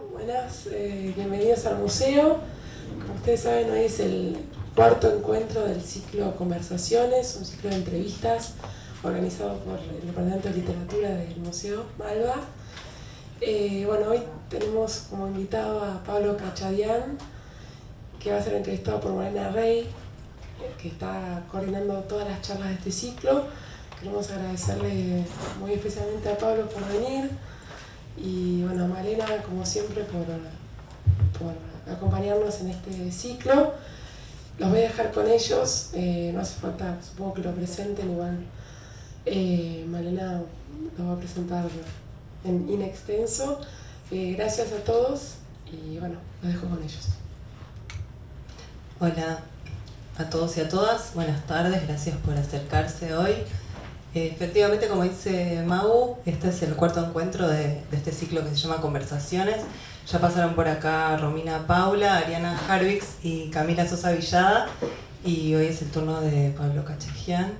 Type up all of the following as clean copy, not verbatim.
buenas, bienvenidos al museo. Como ustedes saben, hoy es el cuarto encuentro del ciclo Conversaciones, un ciclo de entrevistas organizado por el Departamento de Literatura del Museo Malva. Bueno, hoy tenemos como invitado a Pablo Cachadián, que va a ser entrevistado por Malena Rey, que está coordinando todas las charlas de este ciclo. Queremos agradecerle muy especialmente a Pablo por venir y bueno, a Malena, como siempre, por acompañarnos en este ciclo. Los voy a dejar con ellos, no hace falta, supongo que lo presenten igual. Malena lo va a presentar in extenso. Gracias a todos y bueno, los dejo con ellos. Hola a todos y a todas, buenas tardes, gracias por acercarse hoy. Efectivamente, como dice Mau, este es el cuarto encuentro de este ciclo que se llama Conversaciones. Ya pasaron por acá Romina Paula, Ariana Harvix y Camila Sosa Villada, y hoy es el turno de Pablo Cachadián.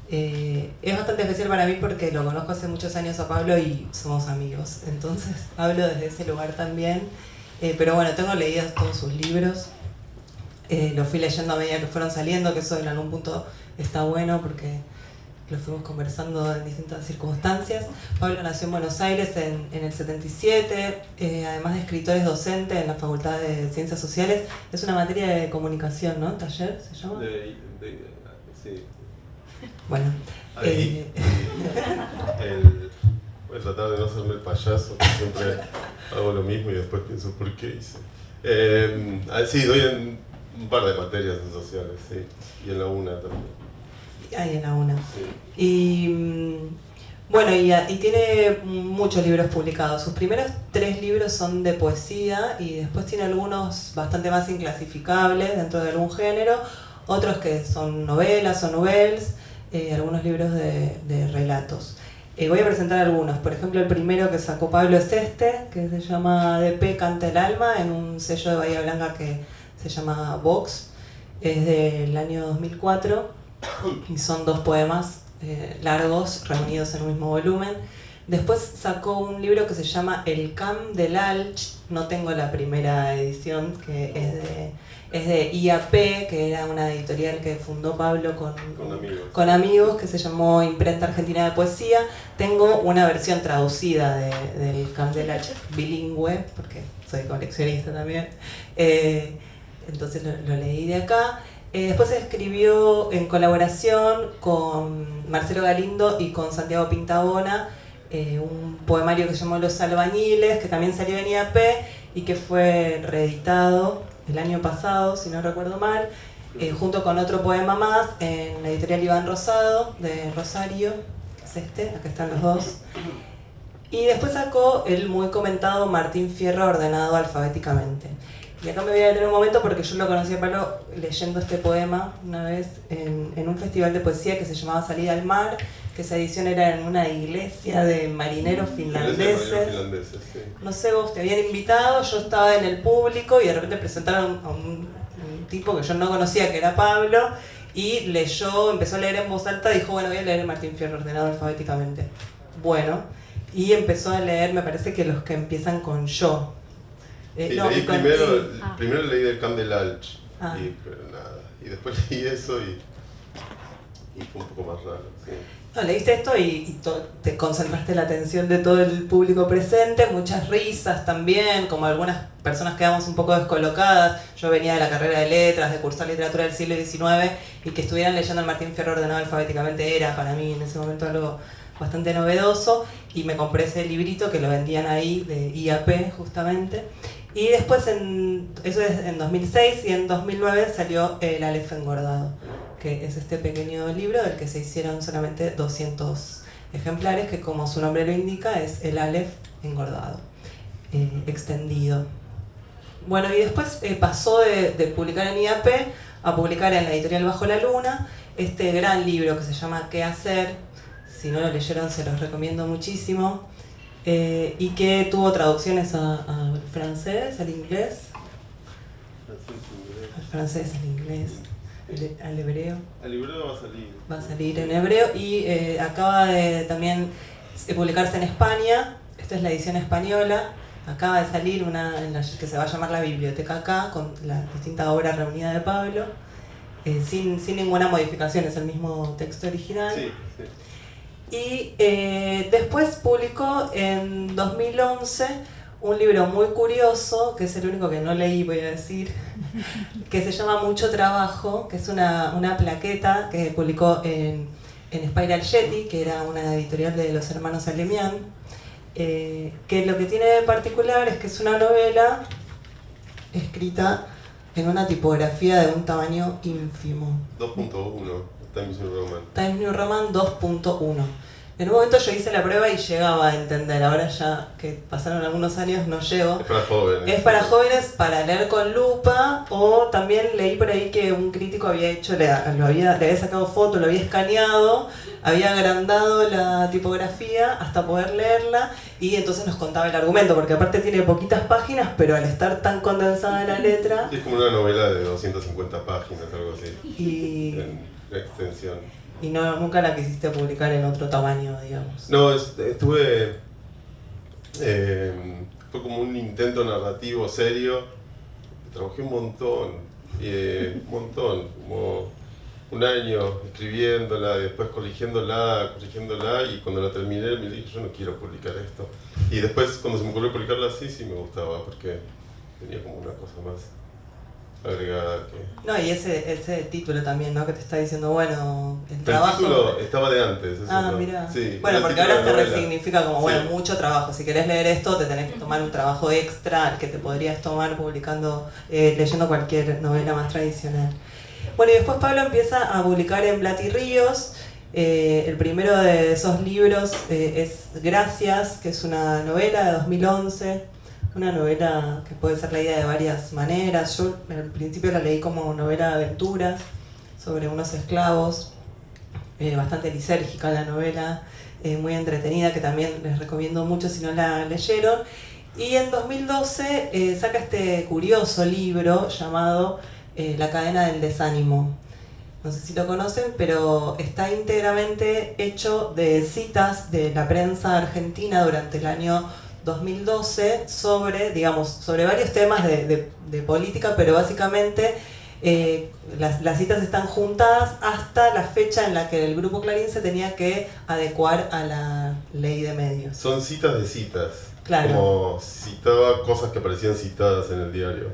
Es bastante especial para mí porque lo conozco hace muchos años a Pablo y somos amigos, entonces hablo desde ese lugar también. Pero bueno, tengo leídos todos sus libros, los fui leyendo a medida que fueron saliendo, que eso en algún punto está bueno porque lo fuimos conversando en distintas circunstancias. Pablo nació en Buenos Aires en el 77, además de escritor es docente en la Facultad de Ciencias Sociales. Es una materia de comunicación, ¿no? ¿Taller se llama? Sí. Bueno. Voy a tratar de no hacerme el payaso, que siempre hago lo mismo y después pienso por qué hice. Sí, doy en un par de materias en sociales, sí, y en la UNA también. Ahí en la UNA. Sí. Y bueno, y tiene muchos libros publicados. Sus primeros 3 libros son de poesía y después tiene algunos bastante más inclasificables dentro de algún género, otros que son novelas o novels, algunos libros de relatos. Voy a presentar algunos. Por ejemplo, el primero que sacó Pablo es este, que se llama DP Canta el Alma, en un sello de Bahía Blanca que se llama Vox. Es del año 2004. Y son 2 poemas largos reunidos en un mismo volumen. Después sacó un libro que se llama El Camp del Alch. No tengo la primera edición, que es de IAP, que era una editorial que fundó Pablo con amigos, que se llamó Imprenta Argentina de Poesía. Tengo una versión traducida del Camp del Alch, bilingüe, porque soy coleccionista también. Entonces lo leí de acá. Después escribió en colaboración con Marcelo Galindo y con Santiago Pintabona un poemario que se llamó Los Albañiles, que también salió en IAP y que fue reeditado el año pasado, si no recuerdo mal, junto con otro poema más en la editorial Iván Rosado de Rosario, que es este, acá están los dos. Y después sacó el muy comentado Martín Fierro ordenado alfabéticamente. Y acá me voy a detener un momento porque yo lo conocí a Pablo leyendo este poema una vez en un festival de poesía que se llamaba Salida al Mar, que esa edición era en una iglesia de marineros finlandeses. Sí. No sé, vos te habían invitado, yo estaba en el público y de repente presentaron a un tipo que yo no conocía, que era Pablo, y leyó, empezó a leer en voz alta, dijo, bueno, voy a leer el Martín Fierro ordenado alfabéticamente. Bueno, y empezó a leer, me parece que los que empiezan con yo. Sí, no, leí primero leí del Camp del Alch, pero nada. Y después leí eso y fue un poco más raro. Sí. No, leíste esto y te concentraste la atención de todo el público presente, muchas risas también, como algunas personas quedamos un poco descolocadas. Yo venía de la carrera de letras, de cursar literatura del siglo XIX, y que estuvieran leyendo el Martín Fierro ordenado alfabéticamente era para mí en ese momento algo bastante novedoso, y me compré ese librito que lo vendían ahí de IAP justamente. Y después, eso es en 2006, y en 2009 salió El Aleph engordado, que es este pequeño libro del que se hicieron solamente 200 ejemplares, que como su nombre lo indica es El Aleph engordado, extendido. Bueno, y después pasó de publicar en IAP a publicar en la editorial Bajo la Luna este gran libro que se llama ¿Qué hacer? Si no lo leyeron se los recomiendo muchísimo. Y que tuvo traducciones al francés, al inglés, al francés, al inglés, al hebreo. El libro va a salir en hebreo y acaba de también publicarse en España. Esta es la edición española acaba de salir una que se va a llamar La Biblioteca Acá, con las distintas obras reunidas de Pablo, sin ninguna modificación, es el mismo texto original. Sí, sí. Y después publicó en 2011 un libro muy curioso, que es el único que no leí, voy a decir, que se llama Mucho Trabajo, que es una plaqueta que publicó en Spiral Yeti, que era una editorial de los hermanos Alemián, que lo que tiene de particular es que es una novela escrita en una tipografía de un tamaño ínfimo. 2.1, Times New Roman. Times New Roman 2.1. En un momento yo hice la prueba y llegaba a entender, ahora ya que pasaron algunos años no llego. Es para jóvenes. Es para jóvenes, para leer con lupa, o también leí por ahí que un crítico había hecho, le había sacado foto, lo había escaneado, había agrandado la tipografía hasta poder leerla y entonces nos contaba el argumento, porque aparte tiene poquitas páginas, pero al estar tan condensada la letra... Es como una novela de 250 páginas, algo así, y en extensión. Y nunca la quisiste publicar en otro tamaño, digamos. No, estuve... fue como un intento narrativo serio. Trabajé un montón, como un año escribiéndola, después corrigiéndola, y cuando la terminé me dije, yo no quiero publicar esto. Y después, cuando se me ocurrió publicarla así, sí me gustaba, porque tenía como una cosa más agregada que... No, y ese título también, ¿no? Que te está diciendo, bueno, el trabajo... El título estaba de antes. Eso mirá. Sí, bueno, porque ahora se resignifica como, bueno, sí, mucho trabajo. Si querés leer esto, te tenés que tomar un trabajo extra al que te podrías tomar publicando, leyendo cualquier novela más tradicional. Bueno, y después Pablo empieza a publicar en Blatty-Ríos. El primero de esos libros es Gracias, que es una novela de 2011. Una novela que puede ser leída de varias maneras. Yo al principio la leí como novela de aventuras sobre unos esclavos, bastante lisérgica la novela, muy entretenida, que también les recomiendo mucho si no la leyeron. Y en 2012 saca este curioso libro llamado La cadena del desánimo. No sé si lo conocen, pero está íntegramente hecho de citas de la prensa argentina durante el año 2012 sobre varios temas de política, pero básicamente las citas están juntadas hasta la fecha en la que el Grupo Clarín se tenía que adecuar a la ley de medios. Son citas de citas. Claro. Como citaba cosas que aparecían citadas en el diario.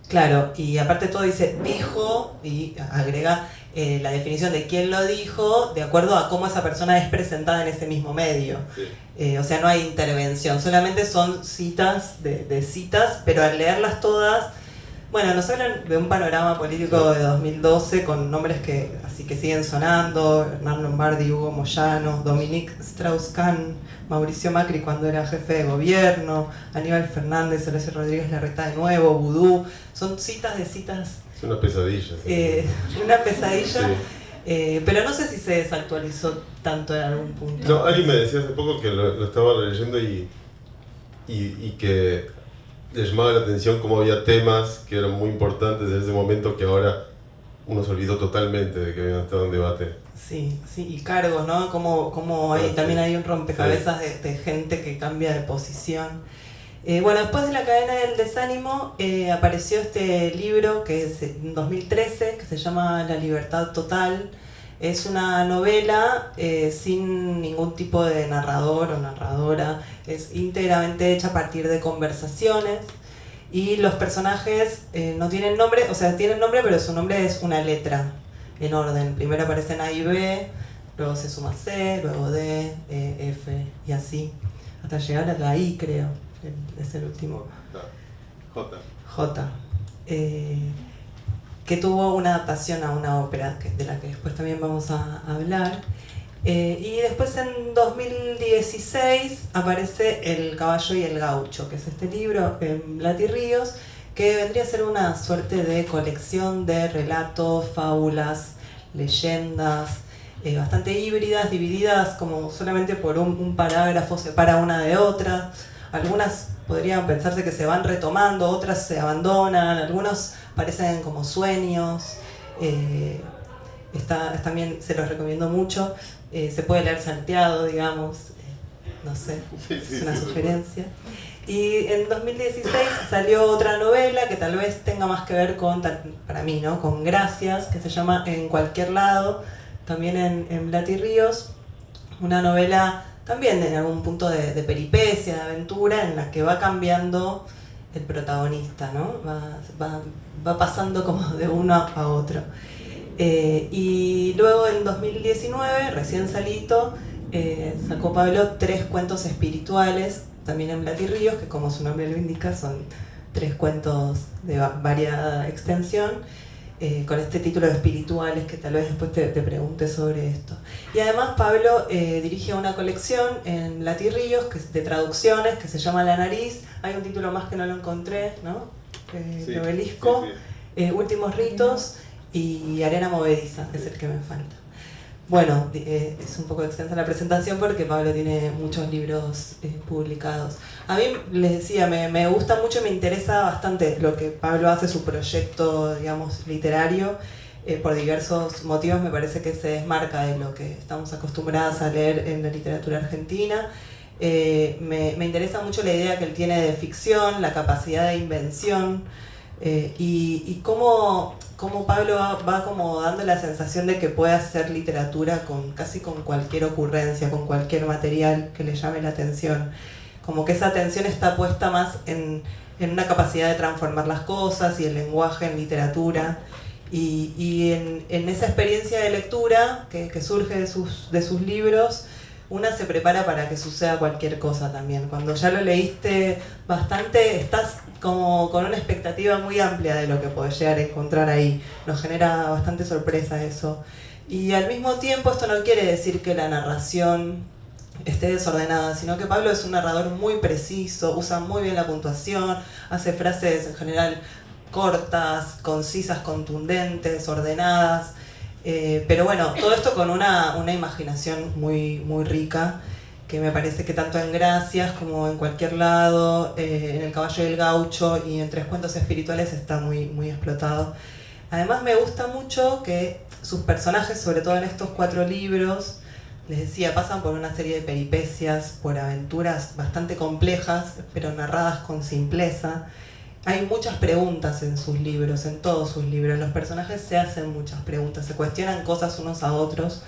Claro, y aparte todo dice dijo y agrega la definición de quién lo dijo de acuerdo a cómo esa persona es presentada en ese mismo medio. Sí. O sea, no hay intervención, solamente son citas de citas, pero al leerlas todas, bueno, nos hablan de un panorama político de 2012 con nombres que así que siguen sonando: Hernán Lombardi, Hugo Moyano, Dominique Strauss-Kahn, Mauricio Macri cuando era jefe de gobierno, Aníbal Fernández, Horacio Rodríguez Larreta de nuevo, Vudú. Son citas de citas. Es una pesadilla. Sí. Una pesadilla, sí. Pero no sé si se desactualizó tanto en algún punto. No, alguien me decía hace poco que lo estaba leyendo y que le llamaba la atención cómo había temas que eran muy importantes en ese momento que ahora uno se olvidó totalmente de que habían estado en debate. Sí, y cargos, ¿no? Como también hay un rompecabezas de gente que cambia de posición. Bueno, después de La cadena del desánimo apareció este libro que es en 2013, que se llama La libertad total. Es una novela sin ningún tipo de narrador o narradora, es íntegramente hecha a partir de conversaciones y los personajes no tienen nombre, o sea, tienen nombre, pero su nombre es una letra en orden. Primero aparecen A y B, luego se suma C, luego D, E, F y así, hasta llegar a la I, creo, es el último. J. Que tuvo una adaptación a una ópera de la que después también vamos a hablar. Y después en 2016 aparece El caballo y el gaucho, que es este libro en Blatty-Ríos, que vendría a ser una suerte de colección de relatos, fábulas, leyendas, bastante híbridas, divididas como solamente por un parágrafo separa una de otra. Algunas podrían pensarse que se van retomando, otras se abandonan, algunos parecen como sueños. También se los recomiendo mucho. Se puede leer salteado, digamos, no sé, es una sugerencia. Y en 2016 salió otra novela que tal vez tenga más que ver con, para mí, ¿no?, con Gracias, que se llama En cualquier lado, también en Blatty Ríos. Una novela también en algún punto de peripecia, de aventura, en la que va cambiando el protagonista, ¿no? Va pasando como de uno a otro. Y luego en 2019, recién salito, sacó Pablo 3 cuentos espirituales, también en Blatty Ríos, que como su nombre lo indica, son 3 cuentos de variada extensión, con este título de espirituales, que tal vez después te pregunte sobre esto. Y además Pablo dirige una colección en Blatty Ríos de traducciones que se llama La Nariz. Hay un título más que no lo encontré, ¿no? Sí, Obelisco, sí. Últimos Ritos y Arena Movediza, que es el que me falta. Bueno, es un poco extensa la presentación porque Pablo tiene muchos libros publicados. A mí, les decía, me gusta mucho y me interesa bastante lo que Pablo hace, su proyecto, digamos, literario. Por diversos motivos me parece que se desmarca de lo que estamos acostumbradas a leer en la literatura argentina. Me interesa mucho la idea que él tiene de ficción, la capacidad de invención, y cómo Pablo va como dando la sensación de que puede hacer literatura casi con cualquier ocurrencia, con cualquier material que le llame la atención. Como que esa atención está puesta más en una capacidad de transformar las cosas y el lenguaje en literatura. Y en esa experiencia de lectura que surge de sus libros, una se prepara para que suceda cualquier cosa también. Cuando ya lo leíste bastante, estás como con una expectativa muy amplia de lo que podés llegar a encontrar ahí. Nos genera bastante sorpresa eso. Y al mismo tiempo esto no quiere decir que la narración esté desordenada, sino que Pablo es un narrador muy preciso, usa muy bien la puntuación, hace frases en general cortas, concisas, contundentes, ordenadas. Pero bueno, todo esto con una imaginación muy, muy rica, que me parece que tanto en Gracias como en cualquier lado, en El caballo y el gaucho y en 3 cuentos espirituales está muy, muy explotado. Además me gusta mucho que sus personajes, sobre todo en estos 4 libros, les decía, pasan por una serie de peripecias, por aventuras bastante complejas, pero narradas con simpleza. Hay muchas preguntas en sus libros, en todos sus libros. Los personajes se hacen muchas preguntas, se cuestionan cosas unos a otros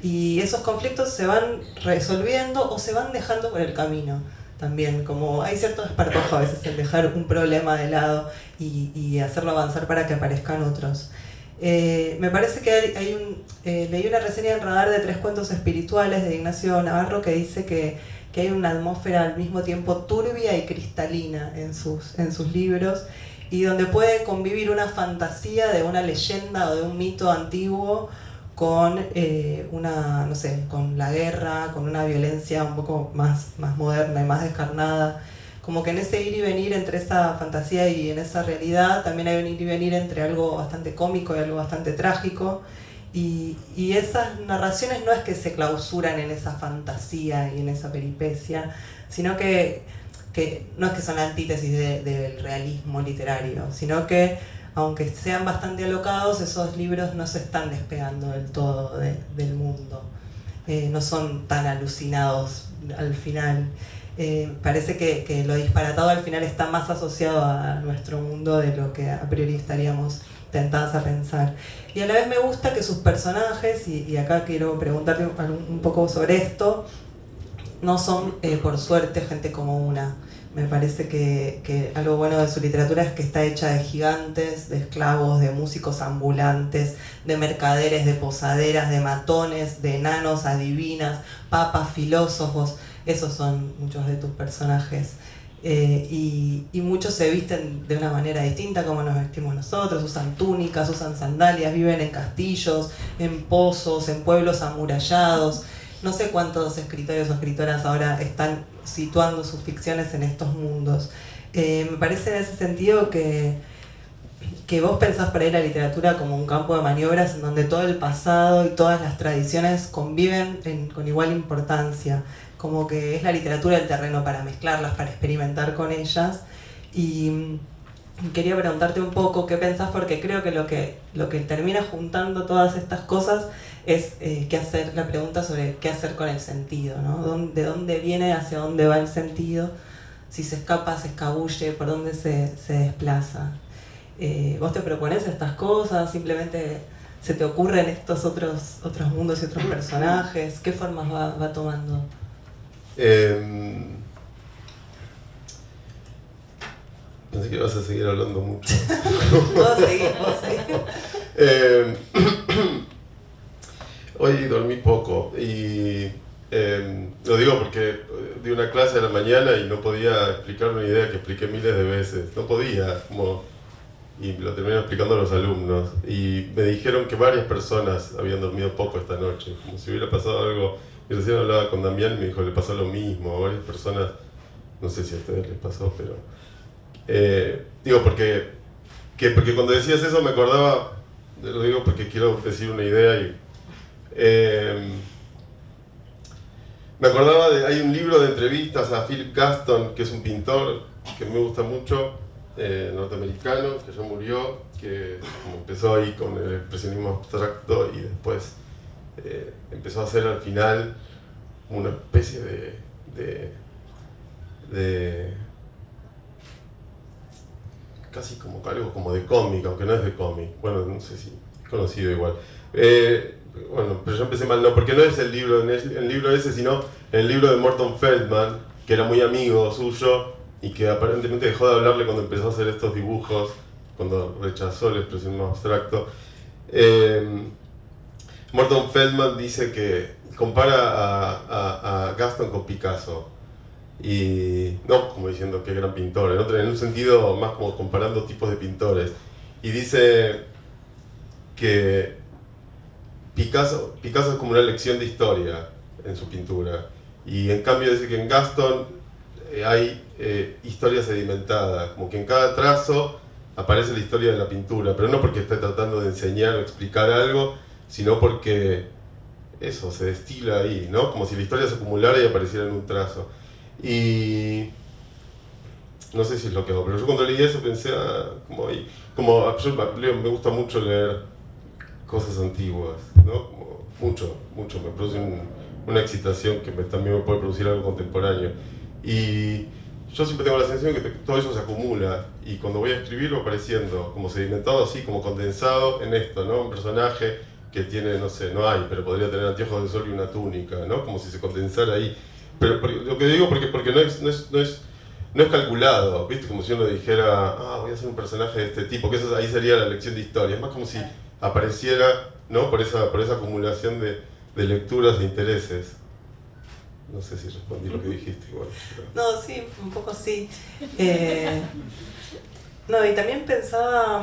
y esos conflictos se van resolviendo o se van dejando por el camino también. Como hay cierto esparpajo a veces en dejar un problema de lado y hacerlo avanzar para que aparezcan otros. Me parece que leí una reseña en Radar de 3 cuentos espirituales de Ignacio Navarro que dice que hay una atmósfera al mismo tiempo turbia y cristalina en sus libros, y donde puede convivir una fantasía de una leyenda o de un mito antiguo con con la guerra, con una violencia un poco más moderna y más descarnada. Como que en ese ir y venir entre esa fantasía y en esa realidad también hay un ir y venir entre algo bastante cómico y algo bastante trágico. Y esas narraciones no es que se clausuran en esa fantasía y en esa peripecia, sino que no es que son la antítesis del realismo literario, sino que aunque sean bastante alocados, esos libros no se están despegando del todo del mundo, no son tan alucinados al final. Parece que lo disparatado al final está más asociado a nuestro mundo de lo que a priori estaríamos tentadas a pensar. Y a la vez me gusta que sus personajes, y acá quiero preguntarte un poco sobre esto, no son por suerte gente como una. Me parece que algo bueno de su literatura es que está hecha de gigantes, de esclavos, de músicos ambulantes, de mercaderes, de posaderas, de matones, de enanos, adivinas, papas, filósofos. Esos son muchos de tus personajes. Y muchos se visten de una manera distinta como nos vestimos nosotros, usan túnicas, usan sandalias, viven en castillos, en pozos, en pueblos amurallados. No sé cuántos escritores o escritoras ahora están situando sus ficciones en estos mundos. Me parece en ese sentido que vos pensás para ir a la literatura como un campo de maniobras en donde todo el pasado y todas las tradiciones conviven con igual importancia. Como que es la literatura el terreno para mezclarlas, para experimentar con ellas. Y quería preguntarte un poco qué pensás, porque creo que lo que termina juntando todas estas cosas es la pregunta sobre qué hacer con el sentido, ¿no? ¿De dónde viene, hacia dónde va el sentido si se escapa, se escabulle, por dónde se desplaza. ¿Vos te propones estas cosas? ¿Simplemente se te ocurren estos otros mundos y otros personajes? ¿Qué formas va tomando? Pensé que ibas a seguir hablando mucho. Vos seguís. Hoy dormí poco y lo digo porque di una clase a la mañana y no podía explicar una idea que expliqué miles de veces. No podía, y lo terminé explicando a los alumnos. Y me dijeron que varias personas habían dormido poco esta noche, como si hubiera pasado algo. Y recién hablaba con Damián y me dijo, le pasó lo mismo. A varias personas, no sé si a ustedes les pasó, pero... digo, porque cuando decías eso me acordaba, lo digo porque quiero decir una idea y... me acordaba hay un libro de entrevistas a Philip Gaston, que es un pintor que me gusta mucho, norteamericano, que ya murió, que como empezó ahí con el expresionismo abstracto y después empezó a hacer al final una especie de casi como algo como de cómic, aunque no es de cómic. Bueno, no sé si es conocido igual. Bueno, pero yo empecé mal, no, porque no es el libro ese, sino el libro de Morton Feldman, que era muy amigo suyo y que aparentemente dejó de hablarle cuando empezó a hacer estos dibujos, cuando rechazó el expresionismo abstracto. Morton Feldman dice que compara a Gaston con Picasso. Y no como diciendo qué gran pintor, en un sentido más como comparando tipos de pintores. Y dice que Picasso es como una lección de historia en su pintura. Y en cambio dice que en Gaston hay historia sedimentada, como que en cada trazo aparece la historia de la pintura, pero no porque esté tratando de enseñar o explicar algo, sino porque eso se destila ahí, ¿no? Como si la historia se acumulara y apareciera en un trazo. Y no sé si es lo que hago, pero yo cuando leí eso pensé, me gusta mucho leer cosas antiguas, ¿no? Como mucho, me produce una excitación que también me puede producir algo contemporáneo. Y yo siempre tengo la sensación de que todo eso se acumula, y cuando voy a escribir va apareciendo como sedimentado, así como condensado en esto, ¿no? Un personaje que tiene, no sé, no hay, pero podría tener anteojos de sol y una túnica, ¿no? Como si se condensara ahí. Pero lo que digo porque no es calculado, ¿viste? Como si uno dijera, voy a hacer un personaje de este tipo, que eso ahí sería la lección de historia. Es más como si apareciera, ¿no? Por esa acumulación de lecturas, de intereses. No sé si respondí lo que dijiste igual. Pero... No, sí, un poco sí. No, y también pensaba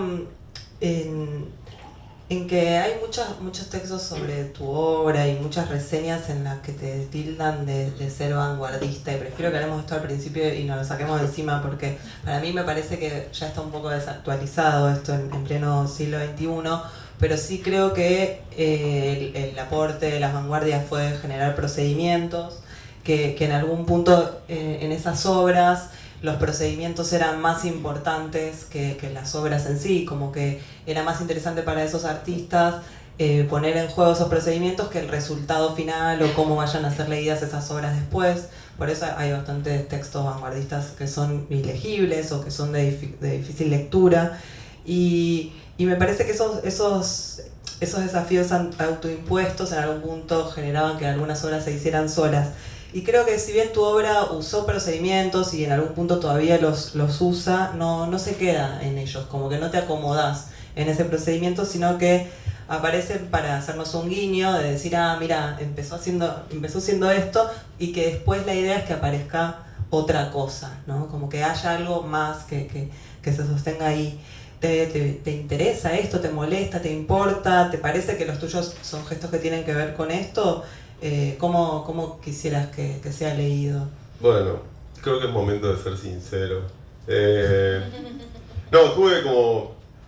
en que hay muchos textos sobre tu obra y muchas reseñas en las que te tildan de ser vanguardista, y prefiero que hablemos esto al principio y nos lo saquemos de encima, porque para mí me parece que ya está un poco desactualizado esto en pleno siglo XXI, pero sí creo que el aporte de las vanguardias fue generar procedimientos, que en algún punto en esas obras los procedimientos eran más importantes que las obras en sí, como que era más interesante para esos artistas poner en juego esos procedimientos que el resultado final o cómo vayan a ser leídas esas obras después. Por eso hay bastantes textos vanguardistas que son ilegibles o que son de difícil lectura, y me parece que esos desafíos autoimpuestos en algún punto generaban que algunas obras se hicieran solas. Y creo que si bien tu obra usó procedimientos y en algún punto todavía los usa, no se queda en ellos, como que no te acomodás en ese procedimiento, sino que aparecen para hacernos un guiño de decir, mira, empezó siendo esto, y que después la idea es que aparezca otra cosa, ¿no? Como que haya algo más que se sostenga ahí. ¿Te interesa esto? ¿Te molesta? ¿Te importa? ¿Te parece que los tuyos son gestos que tienen que ver con esto? ¿Cómo quisieras que sea leído? Bueno, creo que es momento de ser sincero.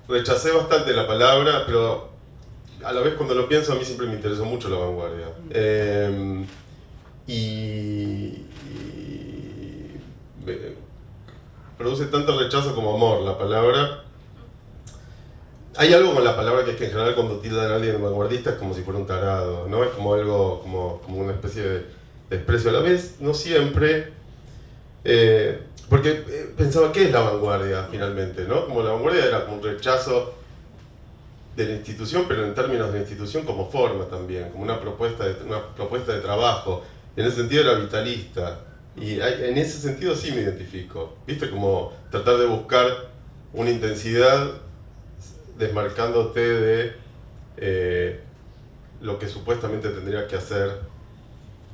Rechacé bastante la palabra, pero a la vez cuando lo pienso a mí siempre me interesó mucho la vanguardia. Y produce tanto rechazo como amor la palabra. Hay algo con la palabra que es que en general cuando tildan a alguien de vanguardista es como si fuera un tarado, ¿no? Es como algo, como una especie de desprecio a la vez, no siempre. Porque pensaba, ¿qué es la vanguardia finalmente? ¿No? Como la vanguardia era como un rechazo de la institución, pero en términos de la institución como forma también, como una propuesta de trabajo. En ese sentido era vitalista. Y en ese sentido sí me identifico. ¿Viste? Como tratar de buscar una intensidad desmarcándote de lo que supuestamente tendrías que hacer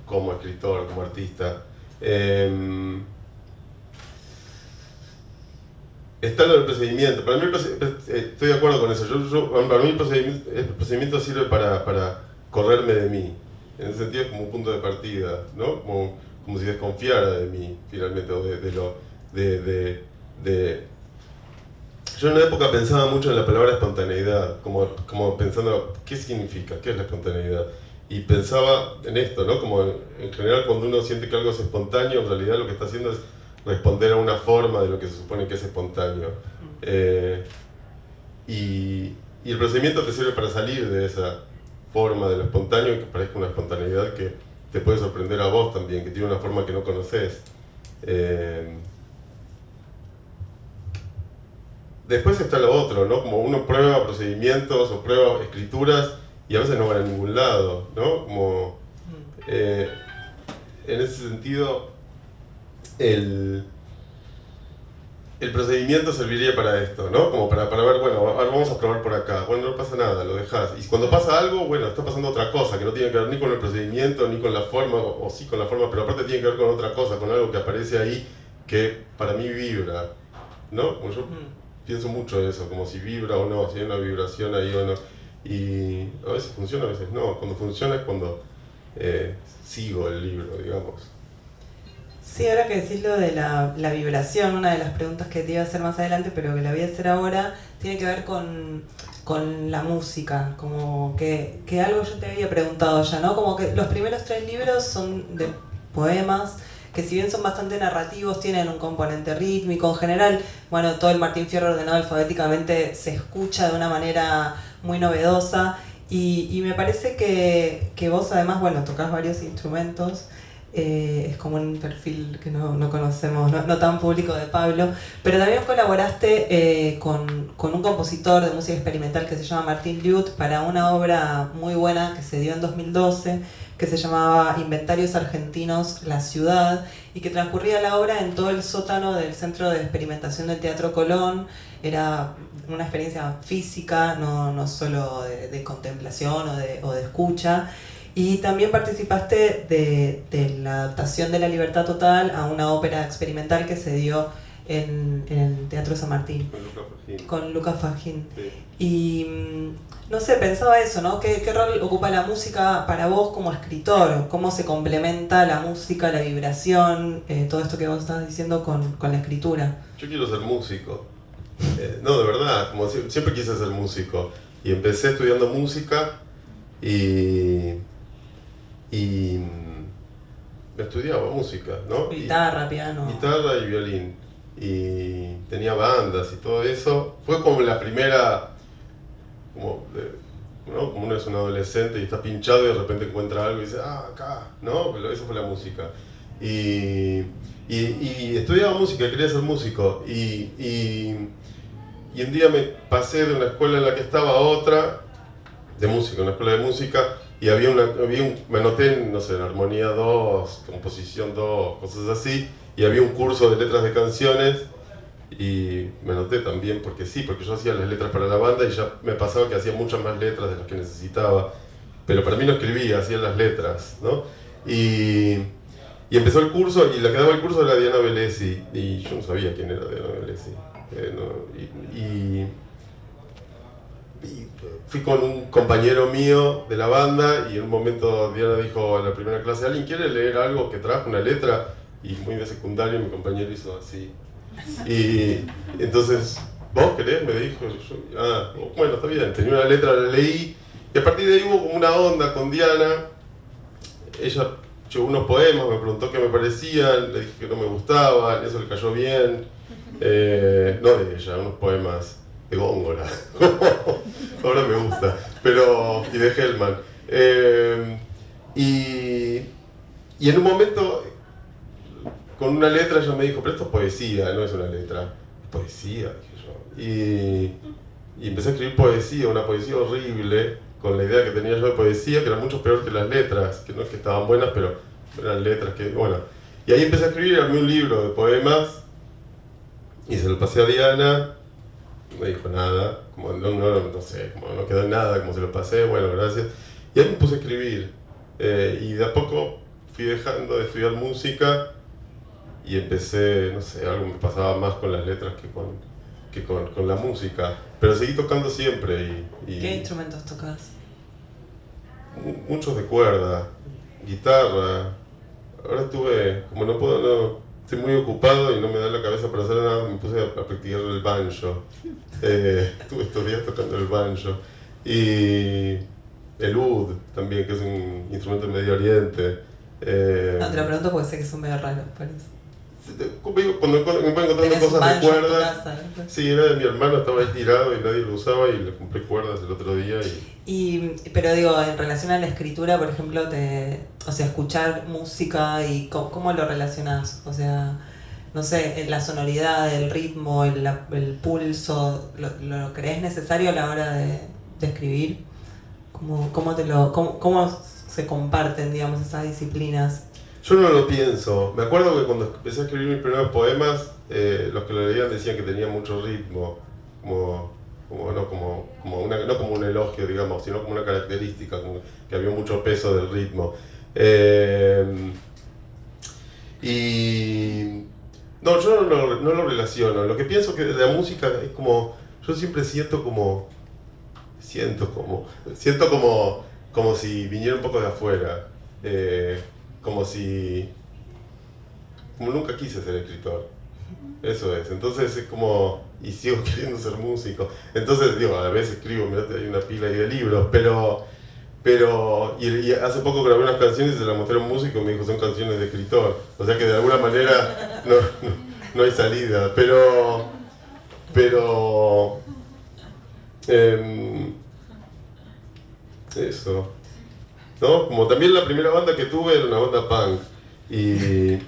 como escritor, como artista. Está lo del procedimiento. Para mí estoy de acuerdo con eso. Para mí el procedimiento sirve para correrme de mí. En ese sentido es como un punto de partida, ¿no? Como si desconfiara de mí, finalmente, o Yo en una época pensaba mucho en la palabra espontaneidad, como pensando, ¿qué significa? ¿Qué es la espontaneidad? Y pensaba en esto, ¿no? Como en general cuando uno siente que algo es espontáneo, en realidad lo que está haciendo es responder a una forma de lo que se supone que es espontáneo. Y el procedimiento te sirve para salir de esa forma de lo espontáneo, que parezca una espontaneidad que te puede sorprender a vos también, que tiene una forma que no conoces. Después está lo otro, ¿no? Como uno prueba procedimientos o prueba escrituras y a veces no van a ningún lado, ¿no? Como, en ese sentido, el procedimiento serviría para esto, ¿no? Como para ver, bueno, ahora vamos a probar por acá. Bueno, no pasa nada, lo dejás. Y cuando pasa algo, bueno, está pasando otra cosa, que no tiene que ver ni con el procedimiento, ni con la forma, o sí con la forma, pero aparte tiene que ver con otra cosa, con algo que aparece ahí que para mí vibra, ¿no? Como yo pienso mucho en eso, como si vibra o no, si hay una vibración ahí o no. Y a veces funciona, a veces no. Cuando funciona es cuando sigo el libro, digamos. Sí, ahora que decís lo de la vibración, una de las preguntas que te iba a hacer más adelante, pero que la voy a hacer ahora, tiene que ver con la música, como que algo yo te había preguntado ya, ¿no? Como que los primeros 3 libros son de poemas, que si bien son bastante narrativos, tienen un componente rítmico. En general, bueno, todo el Martín Fierro ordenado alfabéticamente se escucha de una manera muy novedosa, y me parece que vos además, bueno, tocás varios instrumentos. Es como un perfil que no conocemos, no tan público de Pablo, pero también colaboraste con un compositor de música experimental que se llama Martín Liut para una obra muy buena que se dio en 2012, que se llamaba Inventarios Argentinos, La Ciudad, y que transcurría la obra en todo el sótano del Centro de Experimentación del Teatro Colón. Era una experiencia física, no solo de contemplación o de escucha. Y también participaste de la adaptación de La Libertad Total a una ópera experimental que se dio en el Teatro San Martín. Con Lucas Fajín. Sí. Y no sé, pensaba eso, ¿no? ¿Qué rol ocupa la música para vos como escritor? ¿Cómo se complementa la música, la vibración, todo esto que vos estás diciendo con la escritura? Yo quiero ser músico. No, de verdad, como siempre quise ser músico. Y empecé estudiando música y estudiaba música, ¿no? Guitarra, piano. Guitarra y violín. Y tenía bandas y todo eso. Fue como la primera, ¿no? Como uno es un adolescente y está pinchado y de repente encuentra algo y dice, acá, ¿no? Pero eso fue la música. Y estudiaba música, quería ser músico. Y un día me pasé de una escuela en la que estaba a otra, de música, una escuela de música, y me anoté en, no sé, en armonía 2, composición 2, cosas así, y había un curso de letras de canciones, y me anoté también porque yo hacía las letras para la banda y ya me pasaba que hacía muchas más letras de las que necesitaba, pero para mí no escribía, hacía las letras, ¿no? Y empezó el curso, y la que daba el curso era Diana Velesi, y yo no sabía quién era Diana Velesi. Y fui con un compañero mío de la banda y en un momento Diana dijo en la primera clase, ¿alguien quiere leer algo que trajo una letra? Y muy de secundario mi compañero hizo así. Y entonces, ¿vos querés? Me dijo. Bueno, está bien, tenía una letra, la leí y a partir de ahí hubo como una onda con Diana. Ella llegó unos poemas, me preguntó qué me parecían, le dije que no me gustaban, eso le cayó bien. No de ella, unos poemas de Góngora, ahora me gusta, y de Hellman. Y en un momento, con una letra ella me dijo, pero esto es poesía, no es una letra. Poesía, dije yo. Y empecé a escribir poesía, una poesía horrible, con la idea que tenía yo de poesía, que era mucho peor que las letras, que no es que estaban buenas, pero eran letras que, bueno. Y ahí empecé a escribir, armé un libro de poemas, y se lo pasé a Diana, no me dijo nada, como no sé, como no quedó en nada, como se lo pasé, bueno, gracias. Y ahí me puse a escribir, y de a poco fui dejando de estudiar música, y empecé, no sé, algo me pasaba más con las letras que con la música, pero seguí tocando siempre. ¿Qué instrumentos tocas? Muchos de cuerda, guitarra. Ahora estoy muy ocupado y no me da la cabeza para hacer nada, me puse a practicar el banjo. Estuve estos días tocando el banjo. Y el oud también, que es un instrumento del Medio Oriente. No, te lo pregunto porque sé que son medio raros, parece. Cuando me voy encontrando cosas de cuerdas, sí, era de mi hermano, estaba ahí tirado y nadie lo usaba y le compré cuerdas el otro día. Pero digo, en relación a la escritura, por ejemplo, o sea, escuchar música y cómo lo relacionás, o sea, no sé, la sonoridad, el ritmo, el pulso, ¿lo crees necesario a la hora de escribir? ¿Cómo se comparten, digamos, esas disciplinas? Yo no lo pienso. Me acuerdo que cuando empecé a escribir mis primeros poemas, los que lo leían decían que tenía mucho ritmo, no como un elogio, digamos, sino como una característica, como que había mucho peso del ritmo. No, yo no lo relaciono. Lo que pienso que de la música es como, yo siempre siento como si viniera un poco de afuera. Como nunca quise ser escritor, eso es, entonces es como, y sigo queriendo ser músico, entonces digo, a la vez escribo, mirá, hay una pila ahí de libros, y hace poco grabé unas canciones y se las mostré a un músico y me dijo, son canciones de escritor, o sea que de alguna manera no hay salida, eso. ¿No? Como también la primera banda que tuve era una banda punk y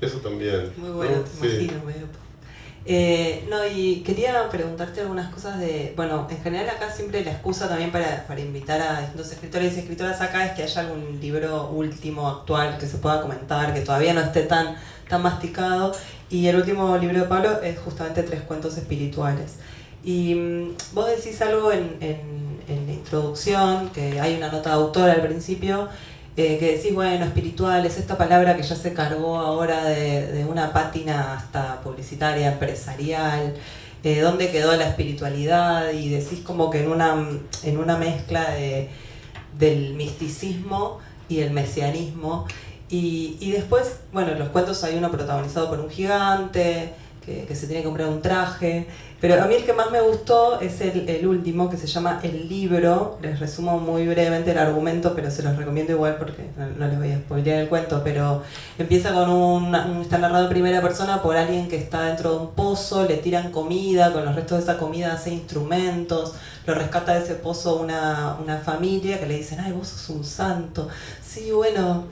eso también. Muy bueno, ¿no? te imagino, medio. Y quería preguntarte algunas cosas bueno, en general acá siempre la excusa también para invitar a distintos escritores y escritoras acá es que haya algún libro último, actual, que se pueda comentar, que todavía no esté tan masticado, y el último libro de Pablo es justamente 3 cuentos espirituales. Y vos decís algo en la introducción, que hay una nota de autor al principio, que decís, bueno, espiritual es esta palabra que ya se cargó ahora de una pátina hasta publicitaria, empresarial, ¿dónde quedó la espiritualidad? Y decís como que en una mezcla del misticismo y el mesianismo. Y después, bueno, en los cuentos hay uno protagonizado por un gigante, que se tiene que comprar un traje, pero a mí el que más me gustó es el último, que se llama El Libro. Les resumo muy brevemente el argumento, pero se los recomiendo igual porque no les voy a spoilear el cuento, pero empieza con está narrado en primera persona por alguien que está dentro de un pozo, le tiran comida, con los restos de esa comida hace instrumentos, lo rescata de ese pozo una familia que le dicen, ay, vos sos un santo. Sí, bueno...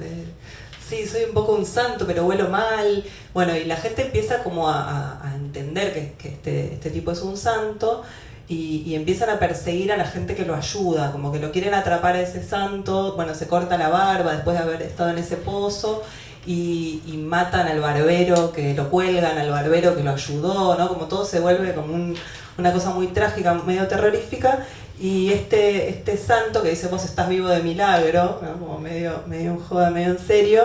sí, soy un poco un santo, pero huelo mal. Bueno, y la gente empieza como a entender que este tipo es un santo y empiezan a perseguir a la gente que lo ayuda, como que lo quieren atrapar a ese santo. Bueno, se corta la barba después de haber estado en ese pozo y matan al barbero, que lo cuelgan, al barbero que lo ayudó, ¿no? Como todo se vuelve como una cosa muy trágica, medio terrorífica. Y este santo que dice, vos estás vivo de milagro, ¿no? Como medio en joda, medio en serio,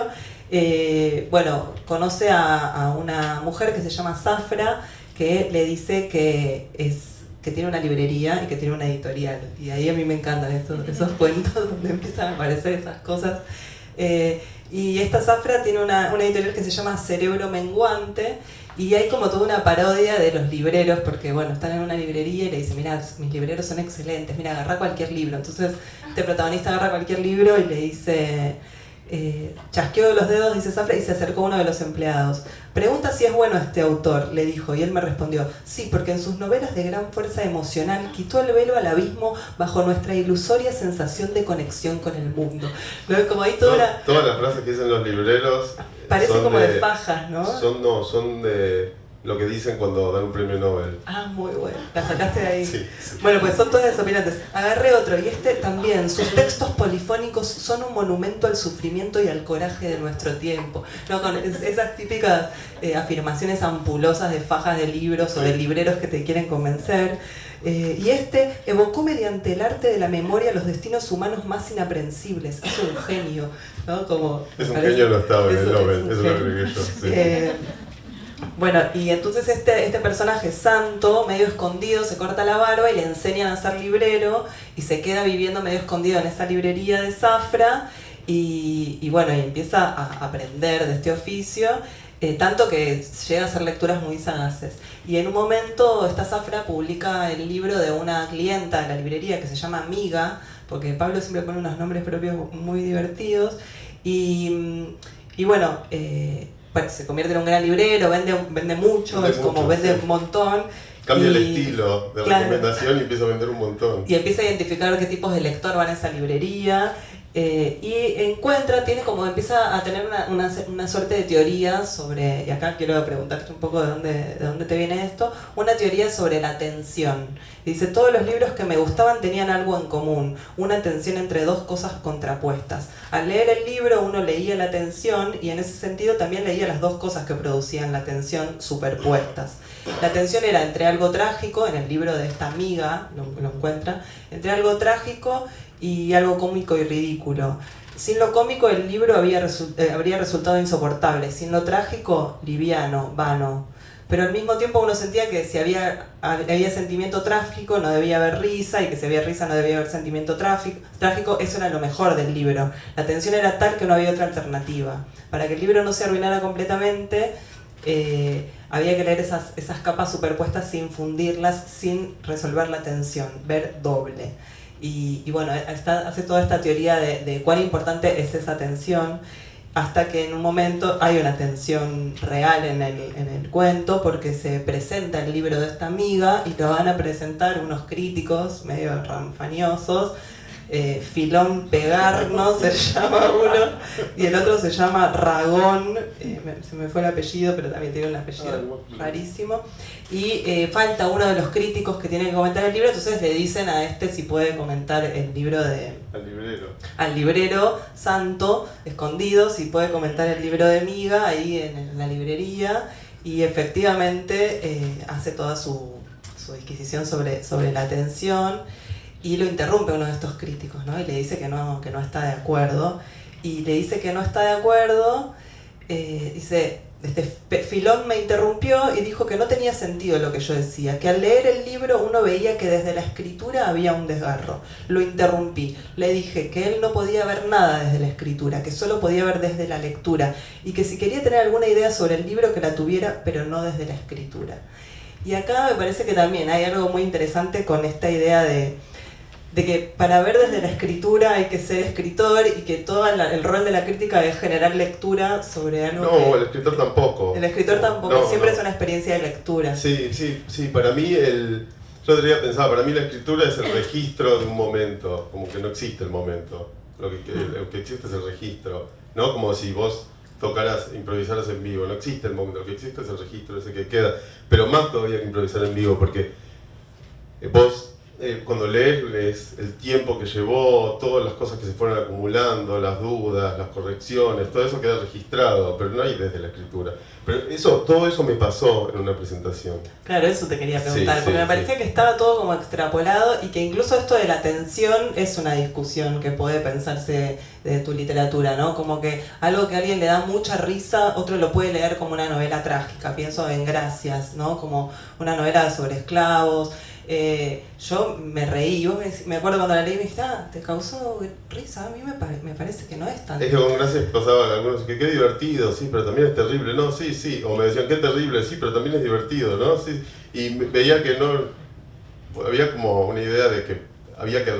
bueno, conoce a una mujer que se llama Zafra, que le dice que tiene una librería y que tiene una editorial. Y ahí a mí me encantan esos cuentos donde empiezan a aparecer esas cosas. Y esta Zafra tiene una editorial que se llama Cerebro Menguante, y hay como toda una parodia de los libreros, porque bueno, están en una librería y le dicen, mira, mis libreros son excelentes, mira, agarrá cualquier libro. Entonces este protagonista agarra cualquier libro y le dice, Chasqueó los dedos, dice Zafra, y se acercó a uno de los empleados. Pregunta si es bueno este autor, le dijo, y él me respondió, sí, porque en sus novelas de gran fuerza emocional quitó el velo al abismo bajo nuestra ilusoria sensación de conexión con el mundo. ¿No? Como ahí todas las frases que dicen los libreros parece como de fajas, ¿no? Son de lo que dicen cuando dan un premio Nobel. Ah, muy bueno. ¿La sacaste de ahí? Sí. Bueno, pues son todas desopilantes. Agarré otro, y este también. Sus textos polifónicos son un monumento al sufrimiento y al coraje de nuestro tiempo. No, con esas típicas afirmaciones ampulosas de fajas de libros o de libreros que te quieren convencer. Y este evocó mediante el arte de la memoria los destinos humanos más inaprensibles. Es un genio, ¿no? Como, es un genio, no estaba en el Nobel, eso lo agregué yo. Sí. Bueno, y entonces este personaje santo, medio escondido, se corta la barba y le enseñan a ser librero y se queda viviendo medio escondido en esa librería de Zafra y bueno, y empieza a aprender de este oficio, tanto que llega a hacer lecturas muy sagaces. Y en un momento esta Zafra publica el libro de una clienta de la librería que se llama Amiga, porque Pablo siempre pone unos nombres propios muy divertidos, y bueno, se convierte en un gran librero, vende mucho, vende un montón. Cambia el estilo de recomendación y empieza a vender un montón. Y empieza a identificar qué tipos de lector van a esa librería. Y empieza a tener una suerte de teoría sobre, y acá quiero preguntarte un poco de dónde te viene esto, una teoría sobre la tensión. Dice, todos los libros que me gustaban tenían algo en común, una tensión entre dos cosas contrapuestas. Al leer el libro uno leía la tensión y en ese sentido también leía las dos cosas que producían la tensión superpuestas. La tensión era entre algo trágico, en el libro de esta amiga lo encuentra, entre algo trágico y algo cómico y ridículo. Sin lo cómico el libro habría resultado insoportable, sin lo trágico, liviano, vano. Pero al mismo tiempo uno sentía que si había sentimiento trágico no debía haber risa, y que si había risa no debía haber sentimiento trágico. Eso era lo mejor del libro. La tensión era tal que no había otra alternativa. Para que el libro no se arruinara completamente, había que leer esas capas superpuestas sin fundirlas, sin resolver la tensión, ver doble. Y bueno, hace toda esta teoría de cuán importante es esa tensión, hasta que en un momento hay una tensión real en el cuento, porque se presenta el libro de esta amiga y lo van a presentar unos críticos medio ranfañosos. Filón Pegarno se llama uno, y el otro se llama Ragón, se me fue el apellido, pero también tiene un apellido rarísimo, y falta uno de los críticos que tiene que comentar el libro, entonces le dicen a este si puede comentar el libro al librero santo, escondido, si puede comentar el libro de Miga ahí en la librería, y efectivamente hace toda su disquisición sobre la tensión. Y lo interrumpe uno de estos críticos, ¿no? Y le dice que no está de acuerdo. Y le dice que no está de acuerdo. Dice, Filón me interrumpió y dijo que no tenía sentido lo que yo decía, que al leer el libro uno veía que desde la escritura había un desgarro. Lo interrumpí, le dije que él no podía ver nada desde la escritura, que solo podía ver desde la lectura, y que si quería tener alguna idea sobre el libro que la tuviera, pero no desde la escritura. Y acá me parece que también hay algo muy interesante con esta idea de que para ver desde la escritura hay que ser escritor, y que todo el rol de la crítica es generar lectura sobre algo. No, el escritor tampoco. El escritor tampoco, siempre es una experiencia de lectura. Sí, para mí yo debería pensar, para mí la escritura es el registro de un momento, como que no existe el momento, lo que existe es el registro, ¿no? Como si vos improvisaras en vivo, no existe el momento, lo que existe es el registro ese que queda, pero más todavía que improvisar en vivo, porque vos cuando lees el tiempo que llevó, todas las cosas que se fueron acumulando, las dudas, las correcciones, todo eso queda registrado, pero no hay desde la escritura. Pero todo eso me pasó en una presentación. Claro, eso te quería preguntar, porque me parecía que estaba todo como extrapolado, y que incluso esto de la tensión es una discusión que puede pensarse de tu literatura, ¿no? Como que algo que a alguien le da mucha risa, otro lo puede leer como una novela trágica. Pienso en Gracias, ¿no? Como una novela sobre esclavos. Yo me reí, me acuerdo cuando la leí y me dijiste, ¿te causó risa? A mí me parece que no es tan... Es que con Gracias pasaba algunos que qué divertido, sí, pero también es terrible, no, sí, o me decían qué terrible, sí, pero también es divertido, ¿no? Sí, y veía que no, había como una idea de que había que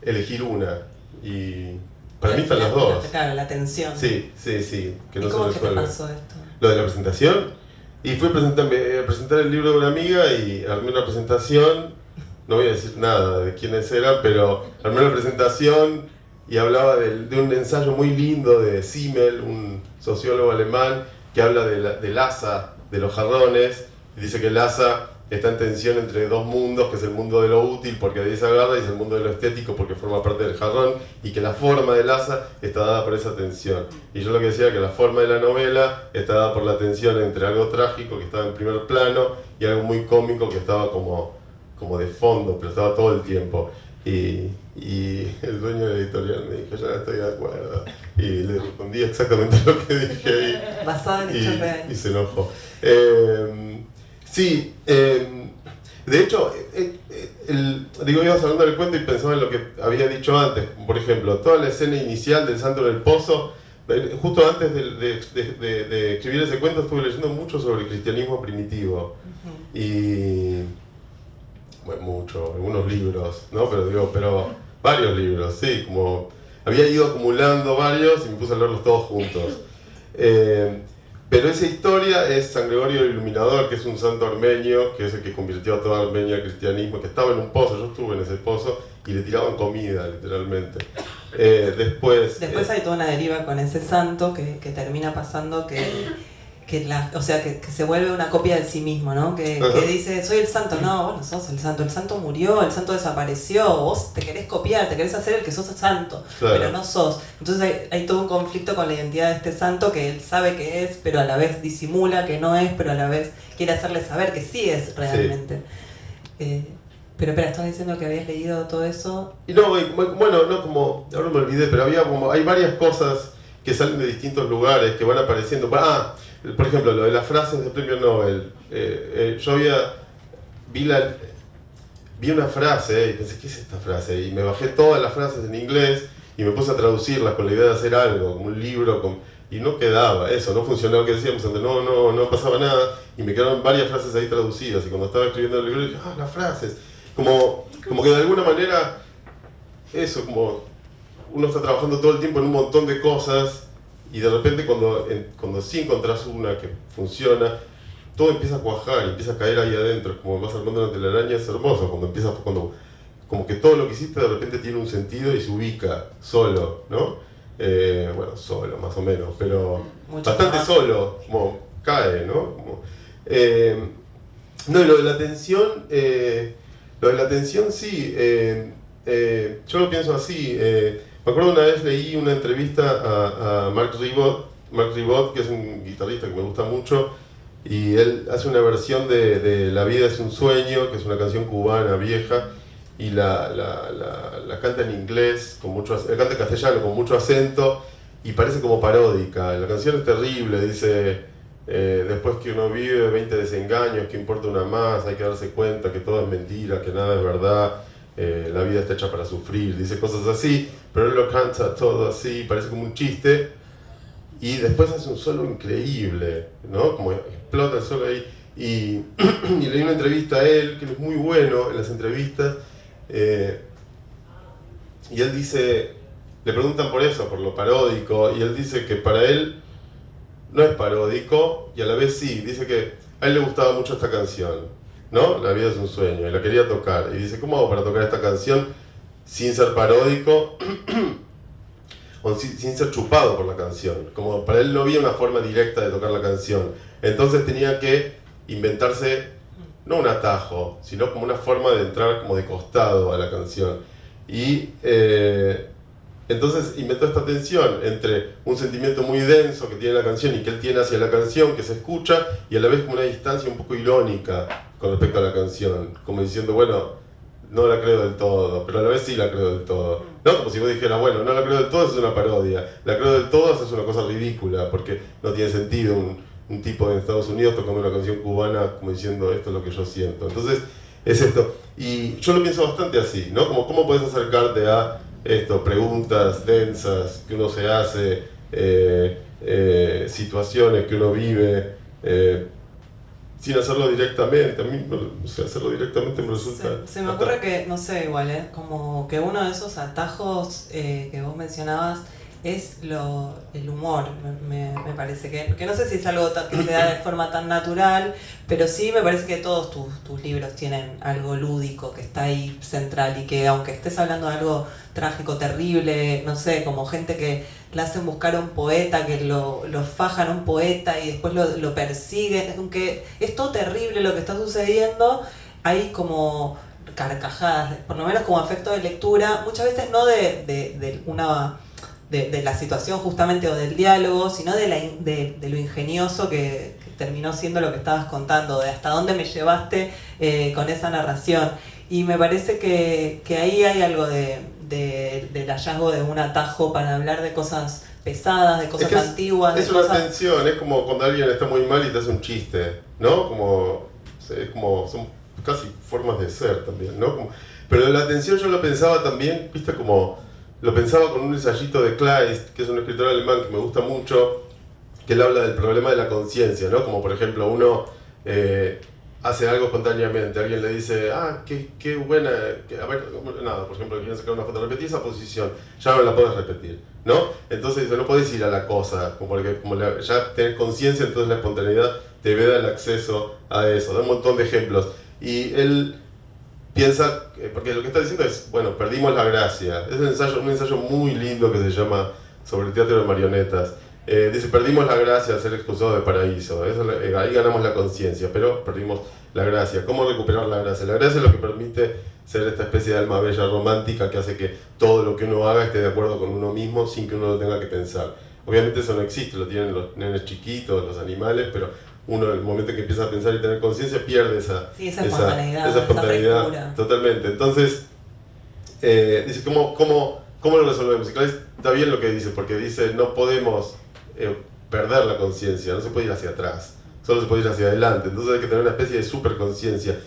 elegir una, y Para mí están las dos. Claro, la tensión. Sí, que no ¿Y cómo se es que te resuelve. pasó esto? Lo de la presentación, y fui a presentar el libro de una amiga y armé una presentación, no voy a decir nada de quiénes eran, pero armé una presentación y hablaba de un ensayo muy lindo de Simmel, un sociólogo alemán, que habla del asa, de los jarrones, y dice que el asa está en tensión entre dos mundos, que es el mundo de lo útil porque de ahí se agarra, y es el mundo de lo estético porque forma parte del jarrón, y que la forma del asa está dada por esa tensión. Y yo lo que decía que la forma de la novela está dada por la tensión entre algo trágico que estaba en primer plano y algo muy cómico que estaba como de fondo, pero estaba todo el tiempo. Y el dueño de la editorial me dijo, yo no estoy de acuerdo. Y le respondí exactamente lo que dije ahí. Basado en hechos reales. Y se enojó. Sí, de hecho, ibas hablando del cuento y pensaba en lo que había dicho antes. Por ejemplo, toda la escena inicial del santo en el pozo, justo antes de escribir ese cuento estuve leyendo mucho sobre el cristianismo primitivo. Y... bueno, mucho, algunos libros, ¿no? Pero varios libros, sí, como... había ido acumulando varios y me puse a leerlos todos juntos. Pero esa historia es San Gregorio el Iluminador, que es un santo armenio, que es el que convirtió a toda Armenia al cristianismo, que estaba en un pozo, yo estuve en ese pozo, y le tiraban comida, literalmente. Después hay toda una deriva con ese santo que termina pasando que se vuelve una copia de sí mismo, ¿no? Que dice, soy el santo. No, vos no sos el santo murió, el santo desapareció, vos te querés copiar, te querés hacer el que sos el santo, claro, pero no sos. Entonces hay todo un conflicto con la identidad de este santo que él sabe que es, pero a la vez disimula que no es, pero a la vez quiere hacerle saber que sí es realmente. Sí. Pero espera, ¿estás diciendo que habías leído todo eso? Y no, bueno, no, como, ahora me olvidé, pero hay varias cosas que salen de distintos lugares, que van apareciendo. Por ejemplo, lo de las frases del premio Nobel. Yo vi una frase y pensé, ¿qué es esta frase? Y me bajé todas las frases en inglés y me puse a traducirlas con la idea de hacer algo, como un libro, y no quedaba eso, no funcionaba lo que decíamos antes, no pasaba nada, y me quedaron varias frases ahí traducidas, y cuando estaba escribiendo el libro dije, las frases, como que de alguna manera, eso, como uno está trabajando todo el tiempo en un montón de cosas, y de repente cuando sí encontrás una que funciona, todo empieza a cuajar y empieza a caer ahí adentro. Es como vas armando una telaraña, es hermoso cuando como que todo lo que hiciste de repente tiene un sentido y se ubica solo, ¿no? Bueno, solo más o menos, pero mucho bastante trabajo. Solo, como cae, ¿no? No, y lo de la tensión sí, yo lo pienso así. Me acuerdo una vez leí una entrevista a Mark Ribot, que es un guitarrista que me gusta mucho, y él hace una versión de La vida es un sueño, que es una canción cubana vieja, y la canta en inglés, la canta en castellano con mucho acento, y parece como paródica. La canción es terrible, dice, después que uno vive 20 desengaños, ¿qué importa una más? Hay que darse cuenta que todo es mentira, que nada es verdad. La vida está hecha para sufrir, dice cosas así, pero él lo canta todo así, parece como un chiste, y después hace un solo increíble, ¿no? Como explota el solo ahí, y leí una entrevista a él, que es muy bueno en las entrevistas, y él dice, le preguntan por eso, por lo paródico, y él dice que para él no es paródico, y a la vez sí, dice que a él le gustaba mucho esta canción, ¿no? La vida es un sueño, y la quería tocar. Y dice, ¿cómo hago para tocar esta canción sin ser paródico o sin ser chupado por la canción? Como para él no había una forma directa de tocar la canción. Entonces tenía que inventarse, no un atajo, sino como una forma de entrar como de costado a la canción. Y entonces inventó esta tensión entre un sentimiento muy denso que tiene la canción y que él tiene hacia la canción, que se escucha, y a la vez como una distancia un poco irónica con respecto a la canción, como diciendo, bueno, no la creo del todo, pero a la vez sí la creo del todo. No como si vos dijeras, bueno, no la creo del todo, eso es una parodia, la creo del todo, eso es una cosa ridícula, porque no tiene sentido un tipo en Estados Unidos tocando una canción cubana como diciendo, esto es lo que yo siento. Entonces, es esto. Y yo lo pienso bastante así, ¿no? Como cómo puedes acercarte a esto, preguntas densas que uno se hace, situaciones que uno vive, sin hacerlo directamente. A mí, no sé, hacerlo directamente me resulta... Se me ocurre que, no sé, igual, como que uno de esos atajos que vos mencionabas es el humor, me parece que no sé si es algo que se da de forma tan natural, pero sí me parece que todos tus libros tienen algo lúdico que está ahí central y que aunque estés hablando de algo trágico, terrible, no sé, como gente que le hacen buscar a un poeta, que lo fajan a un poeta y después lo persiguen, aunque es todo terrible lo que está sucediendo, hay como carcajadas, por lo menos como efecto de lectura, muchas veces no de la situación justamente o del diálogo, sino de lo ingenioso que terminó siendo lo que estabas contando, de hasta dónde me llevaste con esa narración. Y me parece que ahí hay algo del hallazgo de un atajo para hablar de cosas pesadas, de cosas antiguas. Es una tensión, es como cuando alguien está muy mal y te hace un chiste, ¿no? Son casi formas de ser también, ¿no? Pero de la tensión yo lo pensaba también, viste, lo pensaba con un ensayito de Kleist, que es un escritor alemán que me gusta mucho, que él habla del problema de la conciencia, ¿no? Como por ejemplo uno hace algo espontáneamente, alguien le dice, qué buena, por ejemplo, quieren sacar una foto, repetí esa posición, ya no la puedes repetir, ¿no? Entonces dice, no podés ir a la cosa, ya tenés conciencia, entonces la espontaneidad te veda el acceso a eso, da un montón de ejemplos. Y él piensa, porque lo que está diciendo es, bueno, perdimos la gracia. Es un ensayo muy lindo que se llama sobre el teatro de marionetas. Dice, perdimos la gracia al ser expulsados del paraíso. Ahí ganamos la conciencia, pero perdimos la gracia. ¿Cómo recuperar la gracia? La gracia es lo que permite ser esta especie de alma bella romántica que hace que todo lo que uno haga esté de acuerdo con uno mismo sin que uno lo tenga que pensar. Obviamente eso no existe, lo tienen los nenes chiquitos, los animales, pero uno, en el momento en que empieza a pensar y tener conciencia, pierde esa espontaneidad totalmente. Entonces, dice, ¿cómo lo resolvemos? Y claro, está bien lo que dice, porque dice, no podemos perder la conciencia, no se puede ir hacia atrás, solo se puede ir hacia adelante. Entonces hay que tener una especie de superconciencia.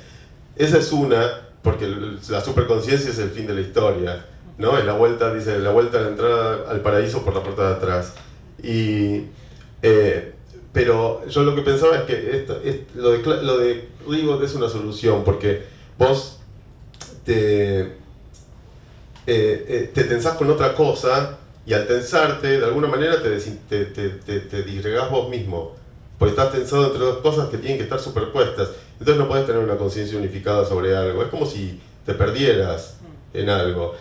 Esa es una, porque la superconciencia es el fin de la historia, ¿no? Es la vuelta, dice, la vuelta a la entrada al paraíso por la puerta de atrás. Pero yo lo que pensaba es que lo de Ringot es una solución, porque vos te tensás con otra cosa y al tensarte, de alguna manera te disgregás vos mismo, porque estás tensado entre dos cosas que tienen que estar superpuestas. Entonces no podés tener una conciencia unificada sobre algo, es como si te perdieras en algo.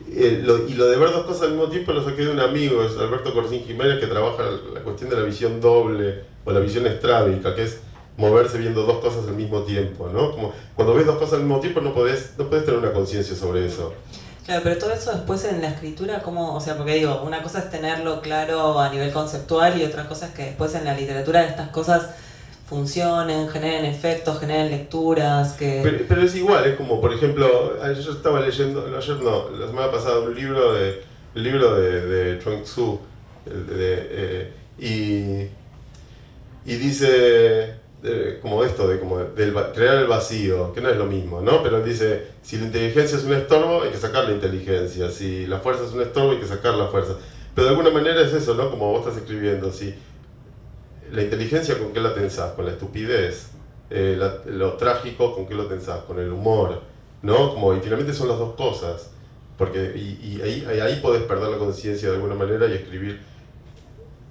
Y lo de ver dos cosas al mismo tiempo lo saqué de un amigo, es Alberto Corsín Jiménez, que trabaja la cuestión de la visión doble o la visión estrábica, que es moverse viendo dos cosas al mismo tiempo, ¿no? Como cuando ves dos cosas al mismo tiempo no podés tener una conciencia sobre eso. Claro, pero todo eso después en la escritura, ¿cómo? O sea, porque digo, una cosa es tenerlo claro a nivel conceptual y otra cosa es que después en la literatura estas cosas funcionen, generen efectos, generen lecturas, Pero es igual, es como, por ejemplo, yo estaba leyendo, la semana pasada, el libro de Chuang Tzu, y dice, como esto, de crear el vacío, que no es lo mismo, ¿no? Pero dice, si la inteligencia es un estorbo, hay que sacar la inteligencia, si la fuerza es un estorbo, hay que sacar la fuerza. Pero de alguna manera es eso, ¿no? Como vos estás escribiendo, si la inteligencia, ¿con qué la tensás? Con la estupidez. Lo trágico, ¿con qué lo tensás? Con el humor, ¿no? Y finalmente son las dos cosas. Y ahí podés perder la conciencia de alguna manera y escribir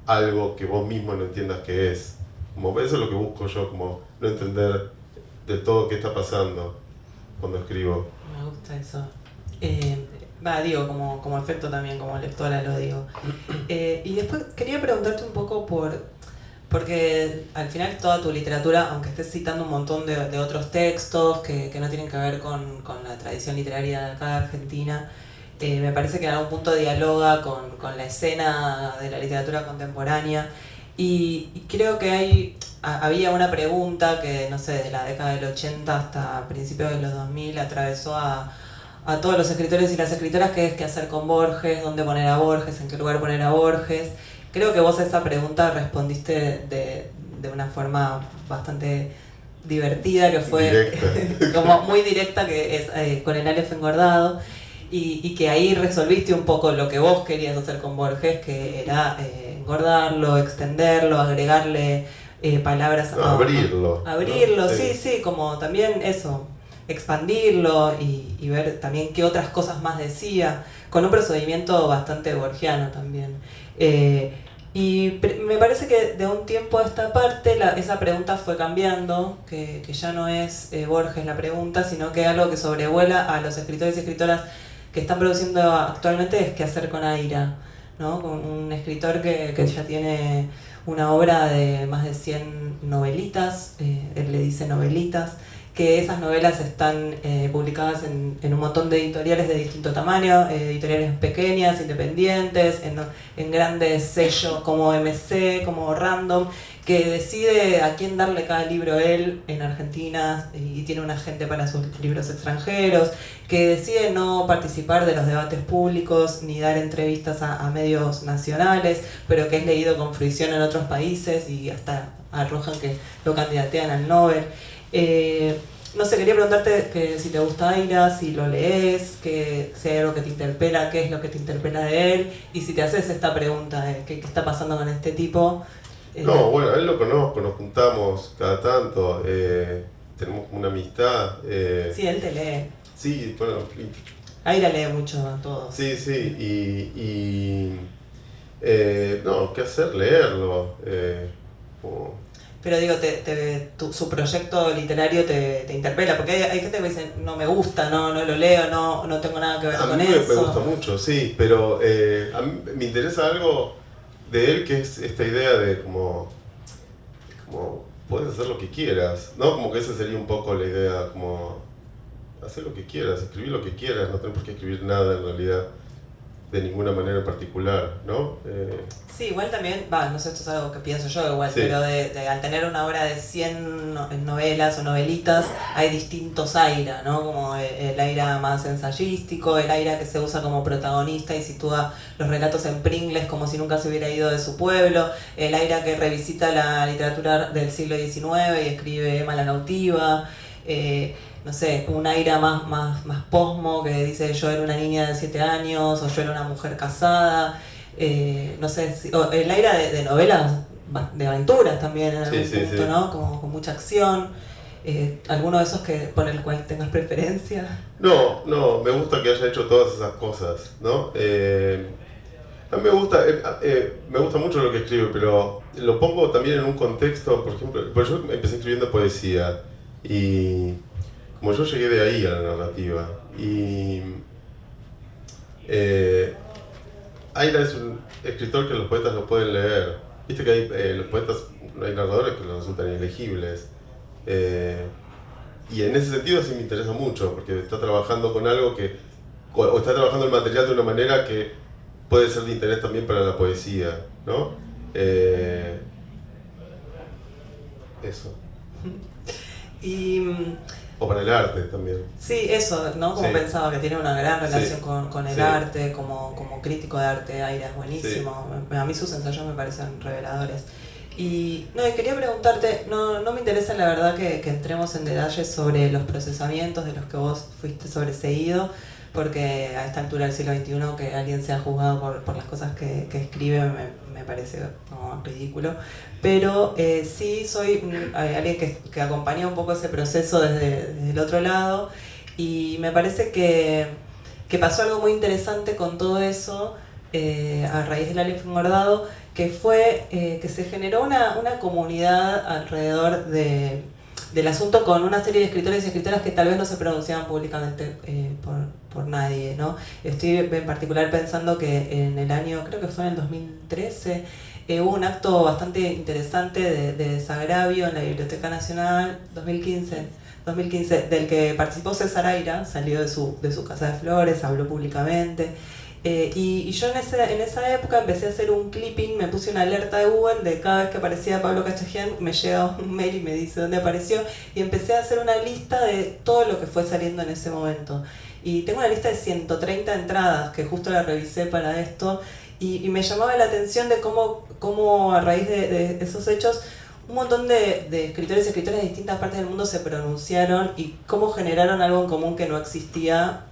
algo que vos mismo no entiendas qué es. Como eso es lo que busco yo, como no entender del todo qué está pasando cuando escribo. Me gusta eso. Digo, como efecto también, como lectora lo digo. Y después quería preguntarte un poco porque al final toda tu literatura, aunque estés citando un montón de otros textos que no tienen que ver con la tradición literaria de acá de Argentina, me parece que en algún punto dialoga con la escena de la literatura contemporánea. Y creo que había una pregunta que, no sé, de la década del 80 hasta principios de los 2000 atravesó a todos los escritores y las escritoras, que es qué hacer con Borges, dónde poner a Borges, en qué lugar poner a Borges. Creo que vos a esa pregunta respondiste de una forma bastante divertida, que fue como muy directa, que es con el Aleph engordado, y que ahí resolviste un poco lo que vos querías hacer con Borges, que era engordarlo, extenderlo, agregarle palabras. No, abrirlo. Abrirlo, ¿no? sí, como también eso, expandirlo y ver también qué otras cosas más decía, con un procedimiento bastante borgiano también. Me parece que de un tiempo a esta parte esa pregunta fue cambiando, que ya no es Borges la pregunta, sino que algo que sobrevuela a los escritores y escritoras que están produciendo actualmente es qué hacer con Aira, ¿no? Con un escritor que ya tiene una obra de más de 100 novelitas, él le dice novelitas, que esas novelas están publicadas en un montón de editoriales de distinto tamaño, editoriales pequeñas, independientes, en grandes sellos como MC, como Random, que decide a quién darle cada libro él en Argentina y tiene un agente para sus libros extranjeros, que decide no participar de los debates públicos ni dar entrevistas a medios nacionales, pero que es leído con fruición en otros países y hasta arrojan que lo candidatean al Nobel. No sé, quería preguntarte que si te gusta Aira, si lo lees, que si hay algo que te interpela, qué es lo que te interpela de él, y si te haces esta pregunta de qué está pasando con este tipo. No, bueno, a él lo conozco, nos juntamos cada tanto, tenemos como una amistad. Sí, él te lee. Sí, bueno. Aira lee mucho a todos. Sí, no, ¿qué hacer? Leerlo. Pero digo, su proyecto literario te interpela, porque hay gente que dice, no me gusta, no lo leo, no tengo nada que ver con eso. A mí me gusta mucho, sí, pero a mí me interesa algo de él que es esta idea de como puedes hacer lo que quieras, ¿no? Como que esa sería un poco la idea, como hacer lo que quieras, escribir lo que quieras, no tenés por qué escribir nada en realidad, de ninguna manera en particular, ¿no? Sí, igual también, no sé, esto es algo que pienso yo igual, sí. Pero al tener una obra de 100 novelas o novelitas, hay distintos Aira, ¿no? Como el Aira más ensayístico, el Aira que se usa como protagonista y sitúa los relatos en Pringles como si nunca se hubiera ido de su pueblo, el Aira que revisita la literatura del siglo XIX y escribe Emma la cautiva, no sé, un Aira más posmo que dice yo era una niña de 7 años o yo era una mujer casada, no sé, el Aira de novelas, de aventuras también en algún punto, sí. ¿No? Como con mucha acción, ¿alguno de esos por el cual tengas preferencia? No, me gusta que haya hecho todas esas cosas, ¿no? A mí me gusta mucho lo que escribe, pero lo pongo también en un contexto, por ejemplo, pues yo empecé escribiendo poesía y como yo llegué de ahí a la narrativa y Aira es un escritor que los poetas lo pueden leer. Viste que hay los poetas, hay narradores que les resultan ilegibles y en ese sentido sí me interesa mucho porque está trabajando con algo o está trabajando el material de una manera que puede ser de interés también para la poesía, ¿no? Eso. O para el arte también. Sí, eso, ¿no? Como pensaba que tiene una gran relación con el arte, como crítico de arte, Aira es buenísimo. Sí. A mí sus ensayos me parecen reveladores. Y quería preguntarte, no me interesa la verdad que entremos en detalles sobre los procesamientos de los que vos fuiste sobreseído, porque a esta altura del siglo XXI que alguien sea juzgado por las cosas que escribe me parece como ridículo, pero sí soy alguien que acompaña un poco ese proceso desde el otro lado y me parece que pasó algo muy interesante con todo eso a raíz del Aleph engordado, que fue que se generó una comunidad alrededor del asunto con una serie de escritores y escritoras que tal vez no se pronunciaban públicamente por nadie, ¿no? Estoy en particular pensando que en el año, creo que fue en el 2013, hubo un acto bastante interesante de desagravio en la Biblioteca Nacional, 2015, del que participó César Aira, salió de su casa de flores, habló públicamente. Y yo en esa época empecé a hacer un clipping, me puse una alerta de Google de cada vez que aparecía Pablo Cachajian, me llega un mail y me dice dónde apareció, y empecé a hacer una lista de todo lo que fue saliendo en ese momento. Y tengo una lista de 130 entradas, que justo la revisé para esto, y me llamaba la atención de cómo a raíz de esos hechos un montón de escritores y escritoras de distintas partes del mundo se pronunciaron y cómo generaron algo en común que no existía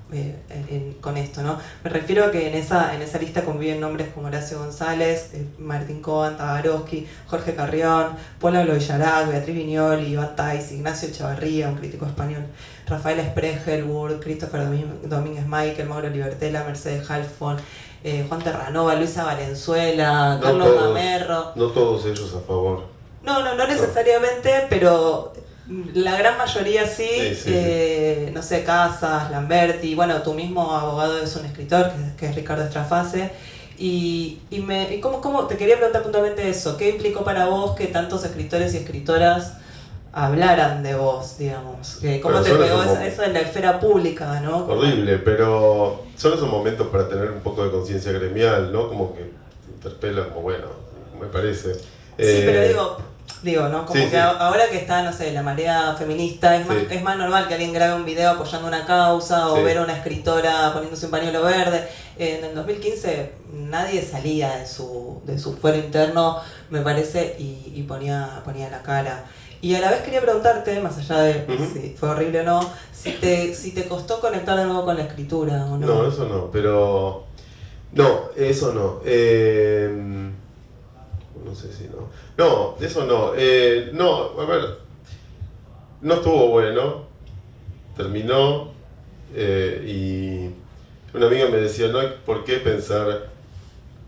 con esto, ¿no? Me refiero a que en esa lista conviven nombres como Horacio González, Martín Cohen, Tabarowski, Jorge Carrión, Pablo Villarac, Beatriz Viñoly, Iván Tais, Ignacio Echavarría, un crítico español, Rafael Spregelburg, Christopher Domínguez Michael, Mauro Libertela, Mercedes Halfon, Juan Terranova, Luisa Valenzuela, Carlos Mamerro. No todos ellos a favor. No necesariamente, pero la gran mayoría sí. No sé, Casas, Lamberti, bueno, tu mismo abogado es un escritor, que es Ricardo Estrafase. Y ¿cómo te quería preguntar puntualmente eso? ¿Qué implicó para vos que tantos escritores y escritoras hablaran de vos, digamos? ¿Cómo te pegó eso en la esfera pública, no? Horrible, pero son esos momentos para tener un poco de conciencia gremial, ¿no? Como que te interpela, como bueno, me parece. Sí, pero digo, ¿no? Como que ahora que está, no sé, la marea feminista, es más normal que alguien grabe un video apoyando una causa o ver a una escritora poniéndose un pañuelo verde. En el 2015 nadie salía de su fuero interno, me parece, y ponía la cara. Y a la vez quería preguntarte, más allá de si fue horrible o no, si te costó conectar de nuevo con la escritura o no. No, eso no, pero... No, eso no. No sé si no. No, eso no. No, a ver. No estuvo bueno. Terminó. Y una amiga me decía, no hay por qué pensar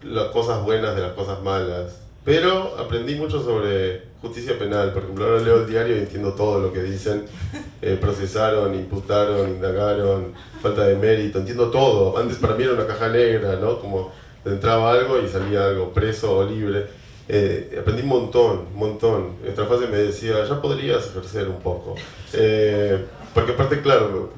las cosas buenas de las cosas malas. Pero aprendí mucho sobre justicia penal. Por ejemplo, ahora leo el diario y entiendo todo lo que dicen. Procesaron, imputaron, indagaron, falta de mérito. Entiendo todo. Antes para mí era una caja negra, ¿no? Como entraba algo y salía algo, preso o libre. Aprendí un montón. Estrafase me decía, ya podrías ejercer un poco. Porque aparte, claro,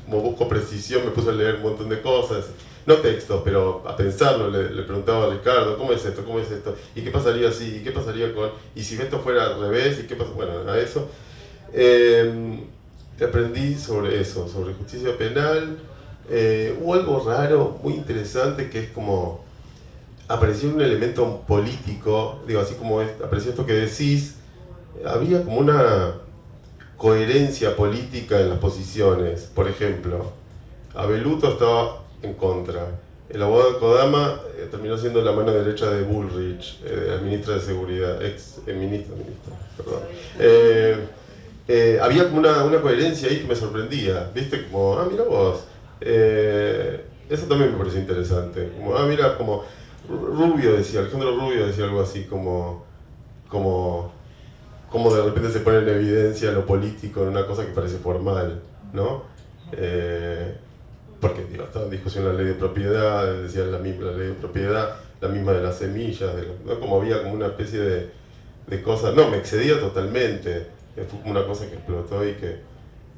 como busco precisión, me puse a leer un montón de cosas. No textos, pero a pensarlo, le preguntaba a Ricardo, ¿cómo es esto? ¿Cómo es esto? ¿Y qué pasaría si? ¿Y qué pasaría con? ¿Y si esto fuera al revés? ¿Y qué pasa? Bueno, a eso. Aprendí sobre eso, sobre justicia penal. Hubo algo raro, muy interesante, que es como... Apareció un elemento político, digo, así como apareció esto que decís, había como una coherencia política en las posiciones. Por ejemplo, Abeluto estaba en contra. El abogado de Kodama terminó siendo la mano derecha de Bullrich, la ministra de Seguridad, ministra, perdón. Había como una coherencia ahí que me sorprendía, ¿viste? Como, mira vos. Eso también me pareció interesante. Como, mira, como Alejandro Rubio decía algo así como de repente se pone en evidencia lo político en una cosa que parece formal, ¿no? Porque estaba en discusión la ley de propiedad, decía la misma ley de propiedad, la misma de las semillas, ¿no? Como había como una especie de cosas, no, me excedía totalmente, fue como una cosa que explotó y que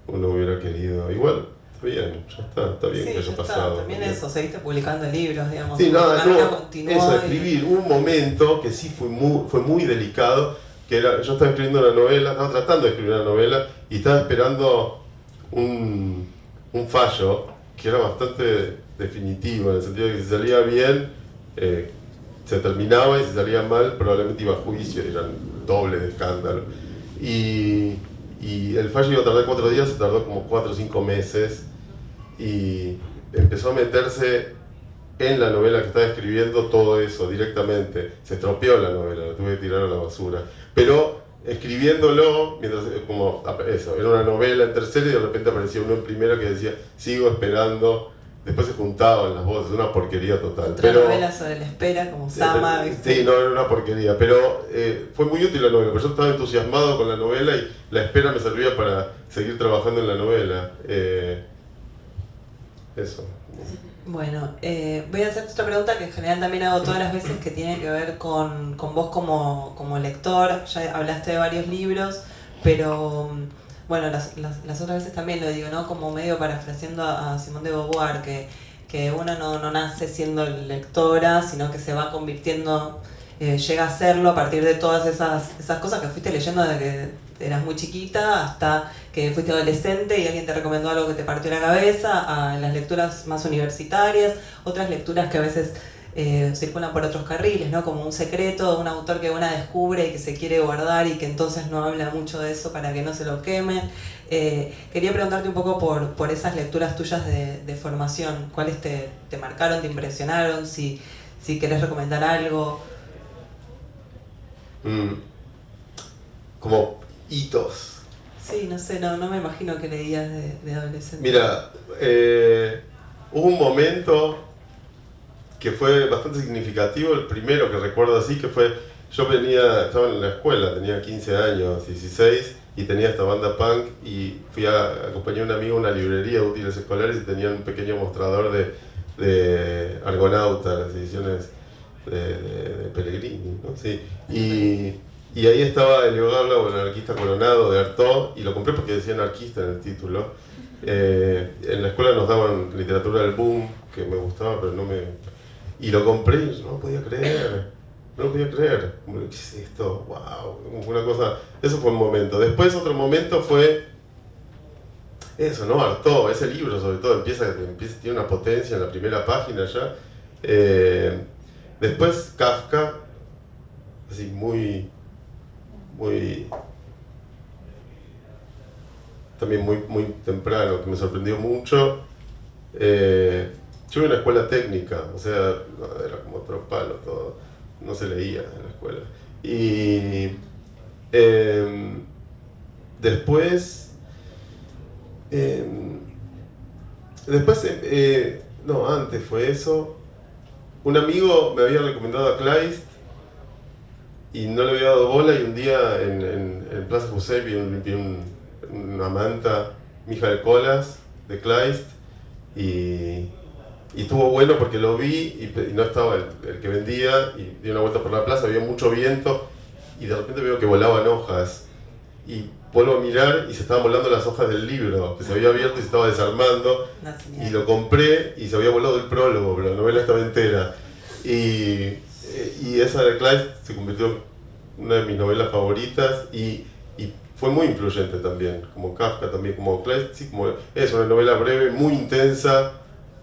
uno hubiera querido, igual. Bien, ya está bien que haya pasado. También eso, seguiste publicando libros, digamos. Sí, eso, escribir. Hubo un momento que sí fue muy delicado, que era, yo estaba escribiendo una novela, estaba tratando de escribir una novela y estaba esperando un fallo que era bastante definitivo, en el sentido de que si salía bien, se terminaba, y si salía mal, probablemente iba a juicio, y era un doble de escándalo. Y el fallo iba a tardar 4 días, se tardó como 4 o 5 meses y empezó a meterse en la novela que estaba escribiendo todo eso directamente. Se estropeó la novela, la tuve que tirar a la basura. Pero escribiéndolo, mientras, como eso, era una novela en tercera y de repente aparecía uno en primera que decía, sigo esperando. Después se juntaban las voces, una porquería total. Otra novela sobre la espera, como Sama, ¿viste? Sí, no, era una porquería, pero fue muy útil la novela, porque yo estaba entusiasmado con la novela y la espera me servía para seguir trabajando en la novela. Eso. Bueno, voy a hacerte otra pregunta que en general también hago todas las veces, que tiene que ver con vos como lector. Ya hablaste de varios libros, pero... Bueno, las otras veces también lo digo, ¿no? Como medio parafraseando a Simone de Beauvoir, que una no nace siendo lectora, sino que se va convirtiendo, llega a serlo a partir de todas esas cosas que fuiste leyendo desde que eras muy chiquita hasta que fuiste adolescente y alguien te recomendó algo que te partió la cabeza, a las lecturas más universitarias, otras lecturas que a veces circulan por otros carriles, ¿no? Como un secreto de un autor que una descubre y que se quiere guardar y que entonces no habla mucho de eso para que no se lo quemen. Quería preguntarte un poco por esas lecturas tuyas de formación, ¿cuáles te marcaron, te impresionaron? Si querés recomendar algo. Como hitos. Sí, no sé, no me imagino que leías de adolescente. Mira, hubo un momento que fue bastante significativo, el primero que recuerdo así, que fue, estaba en la escuela, tenía 15 años, 16, y tenía esta banda punk, y fui a acompañar a un amigo a una librería de útiles escolares y tenían un pequeño mostrador de Argonauta, las ediciones de Pellegrini, ¿no? Sí. Y ahí estaba el Garla, el anarquista coronado de Artaud, y lo compré porque decía anarquista en el título. En la escuela nos daban literatura del boom, que me gustaba, pero no me... Y lo compré y no lo podía creer, ¿qué es esto? ¡Wow! Una cosa... Eso fue un momento. Después otro momento fue... Eso, ¿no? Artaud, ese libro sobre todo, tiene una potencia en la primera página ya. Después Kafka, así también muy temprano, que me sorprendió mucho. Yo iba a una escuela técnica, o sea, era como otro palo todo, no se leía en la escuela. Y después, antes fue eso. Un amigo me había recomendado a Kleist y no le había dado bola, y un día en Plaza José vi una manta Mijael Colas de Kleist y estuvo bueno porque lo vi y no estaba el que vendía, y di una vuelta por la plaza, había mucho viento y de repente veo que volaban hojas y vuelvo a mirar y se estaban volando las hojas del libro que se había abierto y se estaba desarmando, y lo compré y se había volado el prólogo, pero la novela estaba entera, y esa de Kleist se convirtió en una de mis novelas favoritas y fue muy influyente también, como Kafka también, como Kleist, sí, como es una novela breve, muy intensa,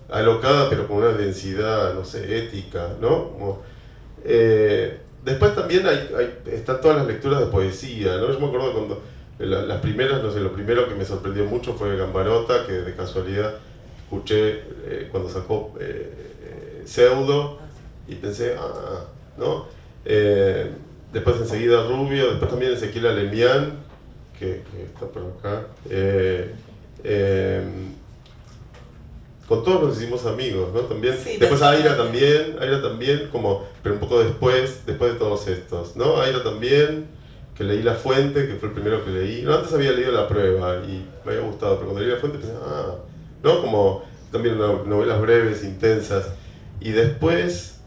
alocada, pero con una densidad, no sé, ética, ¿no? Después también están todas las lecturas de poesía, ¿no? Yo me acuerdo cuando las primeras, no sé, lo primero que me sorprendió mucho fue Gambarota, que de casualidad escuché cuando sacó Pseudo, y pensé, ¿no? Después enseguida Rubio, después también Ezequiel Alemián, que está por acá. Con todos nos hicimos amigos, ¿no? También. Sí, después Aira también, como, pero un poco después de todos estos, ¿no? Aira también, que leí La Fuente, que fue el primero que leí. No, antes había leído La Prueba y me había gustado, pero cuando leí La Fuente pensé, ¿no? Como también novelas breves, intensas. Y después,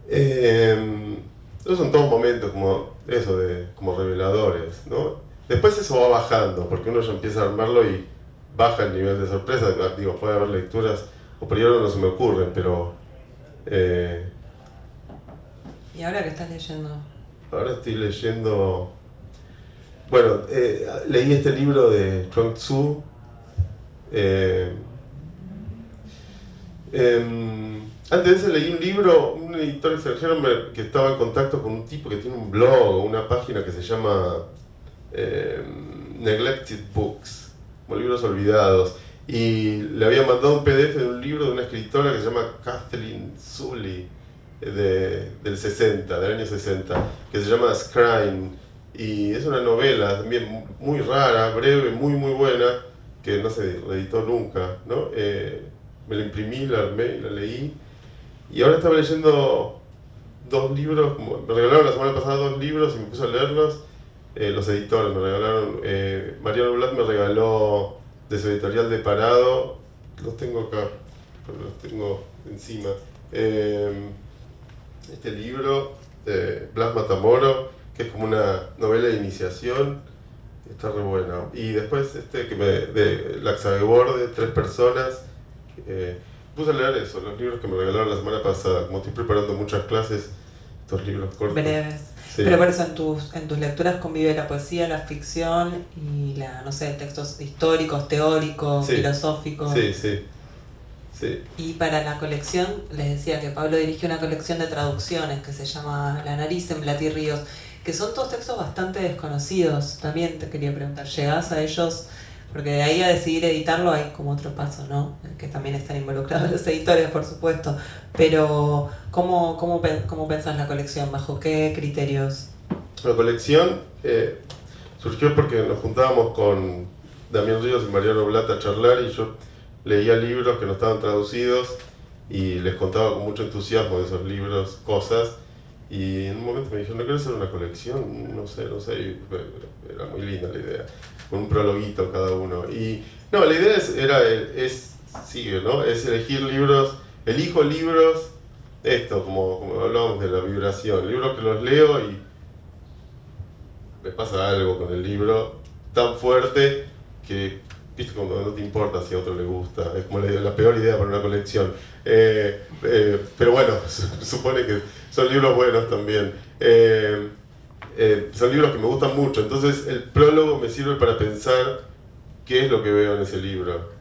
esos son todos momentos como eso, como reveladores, ¿no? Después eso va bajando, porque uno ya empieza a armarlo y baja el nivel de sorpresa. Digo, puede haber lecturas, o por ahí no se me ocurren, pero... ¿Y ahora qué estás leyendo? Ahora estoy leyendo... Bueno, leí este libro de Chuang Tzu. Antes de ese leí un libro, un editor extranjero que estaba en contacto con un tipo que tiene un blog, una página que se llama Neglected Books, como libros olvidados, y le había mandado un PDF de un libro de una escritora que se llama Kathleen Sully, del año 60, que se llama Scrine, y es una novela también muy rara, breve, muy buena, que no se reeditó nunca, ¿no? Me la imprimí, la armé y la leí. Y ahora estaba leyendo dos libros, me regalaron la semana pasada 2 libros y me puse a leerlos. Los editores me regalaron, Mariano Blatt me regaló de su editorial de Parado, los tengo acá, pero los tengo encima. Este libro de Blas Matamoro, que es como una novela de iniciación, está re bueno. Y después de Laxaveborde, 3 personas. Puse a leer eso, los libros que me regalaron la semana pasada. Como estoy preparando muchas clases, estos libros cortos. Breves. Sí. Pero por eso en tus lecturas convive la poesía, la ficción y textos históricos, teóricos, filosóficos. Sí. Sí. Y para la colección, les decía que Pablo dirige una colección de traducciones que se llama La nariz en Blatty Ríos, que son todos textos bastante desconocidos. También te quería preguntar, ¿llegás a ellos? Porque de ahí a decidir editarlo hay como otro paso, ¿no? Que también están involucrados los editores, por supuesto. Pero, ¿cómo pensás la colección? ¿Bajo qué criterios? La colección surgió porque nos juntábamos con Damián Ríos y Mariano Blata a charlar, y yo leía libros que no estaban traducidos y les contaba con mucho entusiasmo de esos libros cosas, y en un momento me dijeron, ¿no querés hacer una colección? No sé, y era muy linda la idea, con un prologuito cada uno. Y no, la idea sigue, ¿no? Es elegir libros, elijo libros, como hablábamos de la vibración, libros que los leo y me pasa algo con el libro tan fuerte que, viste, cuando no te importa si a otro le gusta, es como la peor idea para una colección. Pero bueno, supone que son libros buenos también. Son libros que me gustan mucho, entonces el prólogo me sirve para pensar qué es lo que veo en ese libro.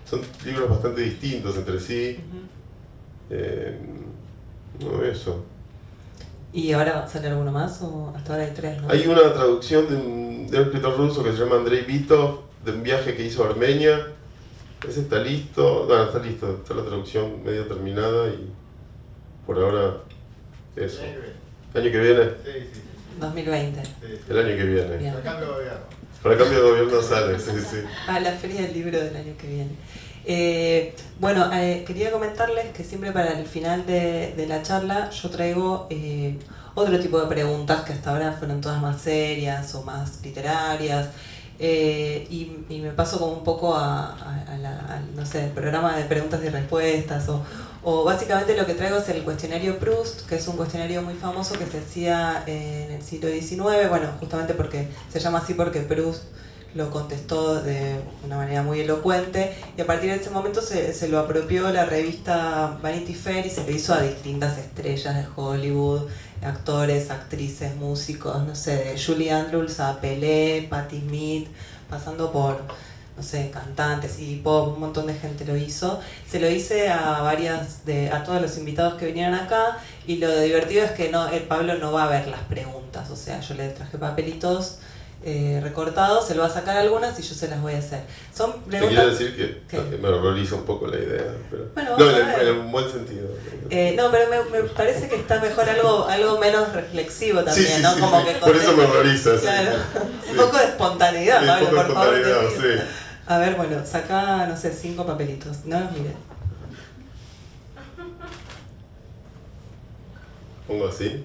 Son libros bastante distintos entre sí. No, eso. ¿Y ahora sale alguno más o hasta ahora hay 3, no? Hay una traducción de un escritor ruso que se llama Andrei Bitov, de un viaje que hizo a Armenia. Ese está listo, está listo, está la traducción medio terminada y por ahora eso. ¿El año que viene? Sí. 2020. Sí. El año que viene. Bien. Para cambio de gobierno. Para cambio de gobierno sale, sí. La feria del libro del año que viene. Bueno, quería comentarles que siempre para el final de la charla yo traigo otro tipo de preguntas que hasta ahora fueron todas más serias o más literarias, y me paso como un poco no sé, el programa de preguntas y respuestas, o básicamente lo que traigo es el cuestionario Proust, que es un cuestionario muy famoso que se hacía en el siglo XIX, bueno, justamente porque se llama así porque Proust lo contestó de una manera muy elocuente, y a partir de ese momento se lo apropió la revista Vanity Fair y se lo hizo a distintas estrellas de Hollywood, actores, actrices, músicos, no sé, de Julie Andrews a Pelé, Patti Smith, pasando por, no sé, cantantes y pop, un montón de gente lo hizo. Se lo hice a todos los invitados que vinieron acá, y lo divertido es que el Pablo no va a ver las preguntas, o sea, yo le traje papelitos recortados, él va a sacar algunas y yo se las voy a hacer. Son preguntas. Te quiero decir que me horroriza un poco la idea, pero bueno, no, en un buen sentido. No, pero me parece que está mejor algo menos reflexivo también, sí, ¿no? Sí, como sí. que Por eso me horroriza. Claro. Sí. Un poco de espontaneidad, Pablo, un poco de por favor. espontaneidad, sí. A ver, bueno, saca, no sé, 5 papelitos. No los mires. ¿Pongo así?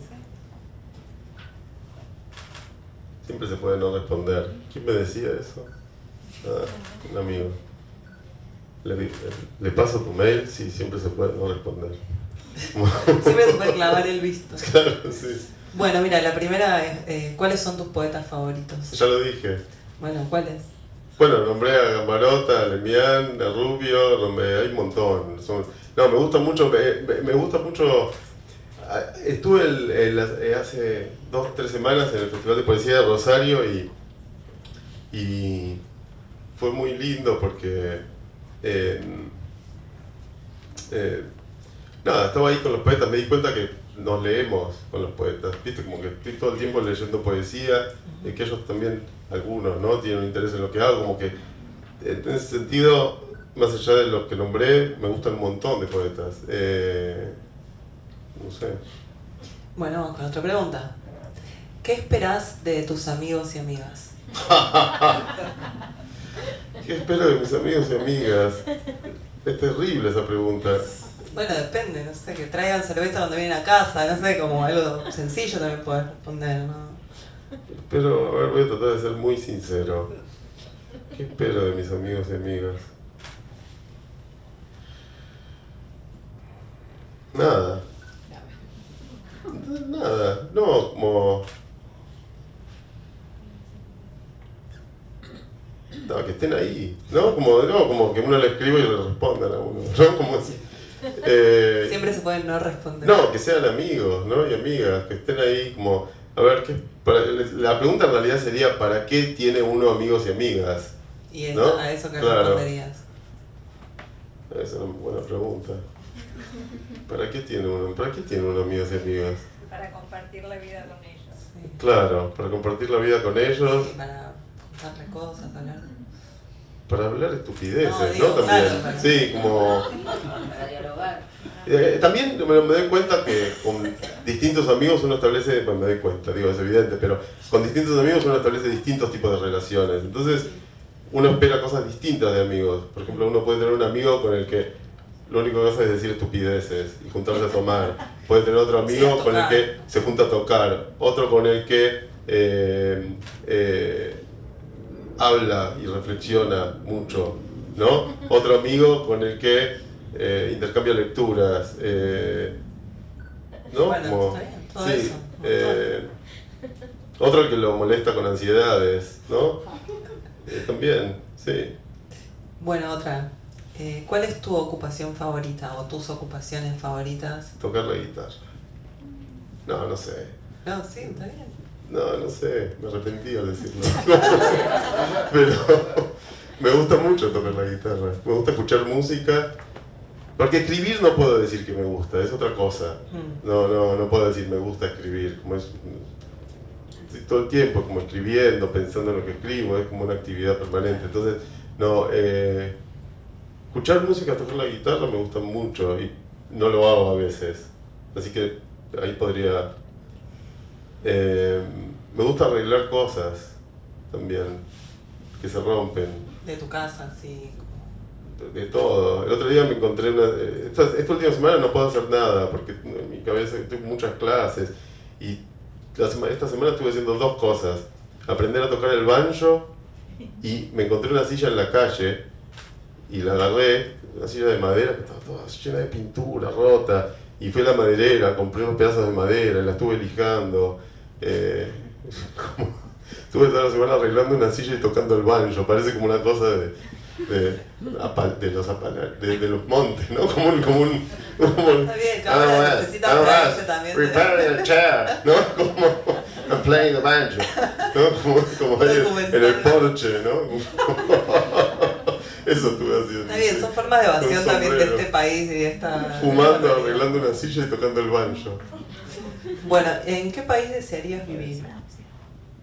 Siempre se puede no responder. ¿Quién me decía eso? Un amigo. ¿Le paso tu mail? Sí, siempre se puede no responder. Siempre se puede clavar el visto. Claro, sí. Bueno, mira, la primera es, ¿cuáles son tus poetas favoritos? Ya lo dije. Bueno, ¿cuáles? Bueno, nombré a Gambarota, a Lemián, a Rubio, hay un montón. Me gusta mucho, me gusta mucho. Estuve hace 2-3 semanas en el Festival de Poesía de Rosario y fue muy lindo porque estaba ahí con los poetas, me di cuenta que nos leemos con los poetas, viste, como que estoy todo el tiempo leyendo poesía, que ellos también, algunos, ¿no? Tienen un interés en lo que hago, como que en ese sentido, más allá de los que nombré, me gustan un montón de poetas. No sé. Bueno, vamos con otra pregunta. ¿Qué esperás de tus amigos y amigas? ¿Qué espero de mis amigos y amigas? Es terrible esa pregunta. Bueno, depende, no sé, que traigan cerveza cuando vienen a casa, no sé, como algo sencillo también puedes responder, ¿no? Pero, a ver, voy a tratar de ser muy sincero. ¿Qué espero de mis amigos y amigas? Nada. Nada, no, como... No, que estén ahí, ¿no? Como que uno le escribe y le respondan a uno, ¿no? Como así. Siempre se puede no responder. No, que sean amigos, ¿no? Y amigas, que estén ahí como... A ver, la pregunta en realidad sería, ¿para qué tiene uno amigos y amigas? Y ¿no? a eso que claro. responderías. Esa es una buena pregunta. ¿Para qué tiene uno amigos y amigas? Para compartir la vida con ellos. Sí. Claro, para compartir la vida con ellos. Sí, para contarle cosas, hablar. Para hablar estupideces, No, ¿no? digo, También. claro. Sí, como... Para dialogar. También me doy cuenta que con distintos amigos uno establece, bueno, me doy cuenta, digo, es evidente, pero con distintos amigos uno establece distintos tipos de relaciones. Entonces, uno espera cosas distintas de amigos. Por ejemplo, uno puede tener un amigo con el que lo único que hace es decir estupideces y juntarse a tomar. Puede tener otro amigo con el que se junta a tocar. Otro con el que habla y reflexiona mucho, ¿no? Otro amigo con el que intercambia lecturas, ¿no? Bueno, Como, está bien, todo sí, eso. otro el que lo molesta con ansiedades, ¿no? También, sí. Bueno, otra. ¿Cuál es tu ocupación favorita o tus ocupaciones favoritas? Tocar la guitarra. No sé. No, sí, está bien. No sé, me arrepentí al decirlo. Pero me gusta mucho tocar la guitarra. Me gusta escuchar música. Porque escribir no puedo decir que me gusta, es otra cosa. No puedo decir me gusta escribir. Como es, todo el tiempo como escribiendo, pensando en lo que escribo, es como una actividad permanente. Entonces, escuchar música, tocar la guitarra me gusta mucho y no lo hago a veces. Así que ahí podría... me gusta arreglar cosas también, que se rompen. De tu casa, sí. De todo. El otro día me encontré esta última semana no puedo hacer nada porque en mi cabeza tengo muchas clases y esta semana estuve haciendo dos cosas. Aprender a tocar el banjo y me encontré una silla en la calle y la agarré, una silla de madera que estaba toda llena de pintura, rota, y fui a la maderera, compré unos pedazos de madera y la estuve lijando. Estuve toda la semana arreglando una silla y tocando el banjo, parece como una cosa de los montes, ¿no? Como un Está bien, cada uno necesita traerse también. Repairing a chair, ¿no? Como I'm playing the banjo, ¿no? Como ahí en el porche, ¿no? Eso estuve haciendo. Está bien, son formas de evasión Con también de sombrero. este país y de esta... Fumando, arreglando una silla y tocando el banjo. Bueno, ¿en qué país desearías vivir?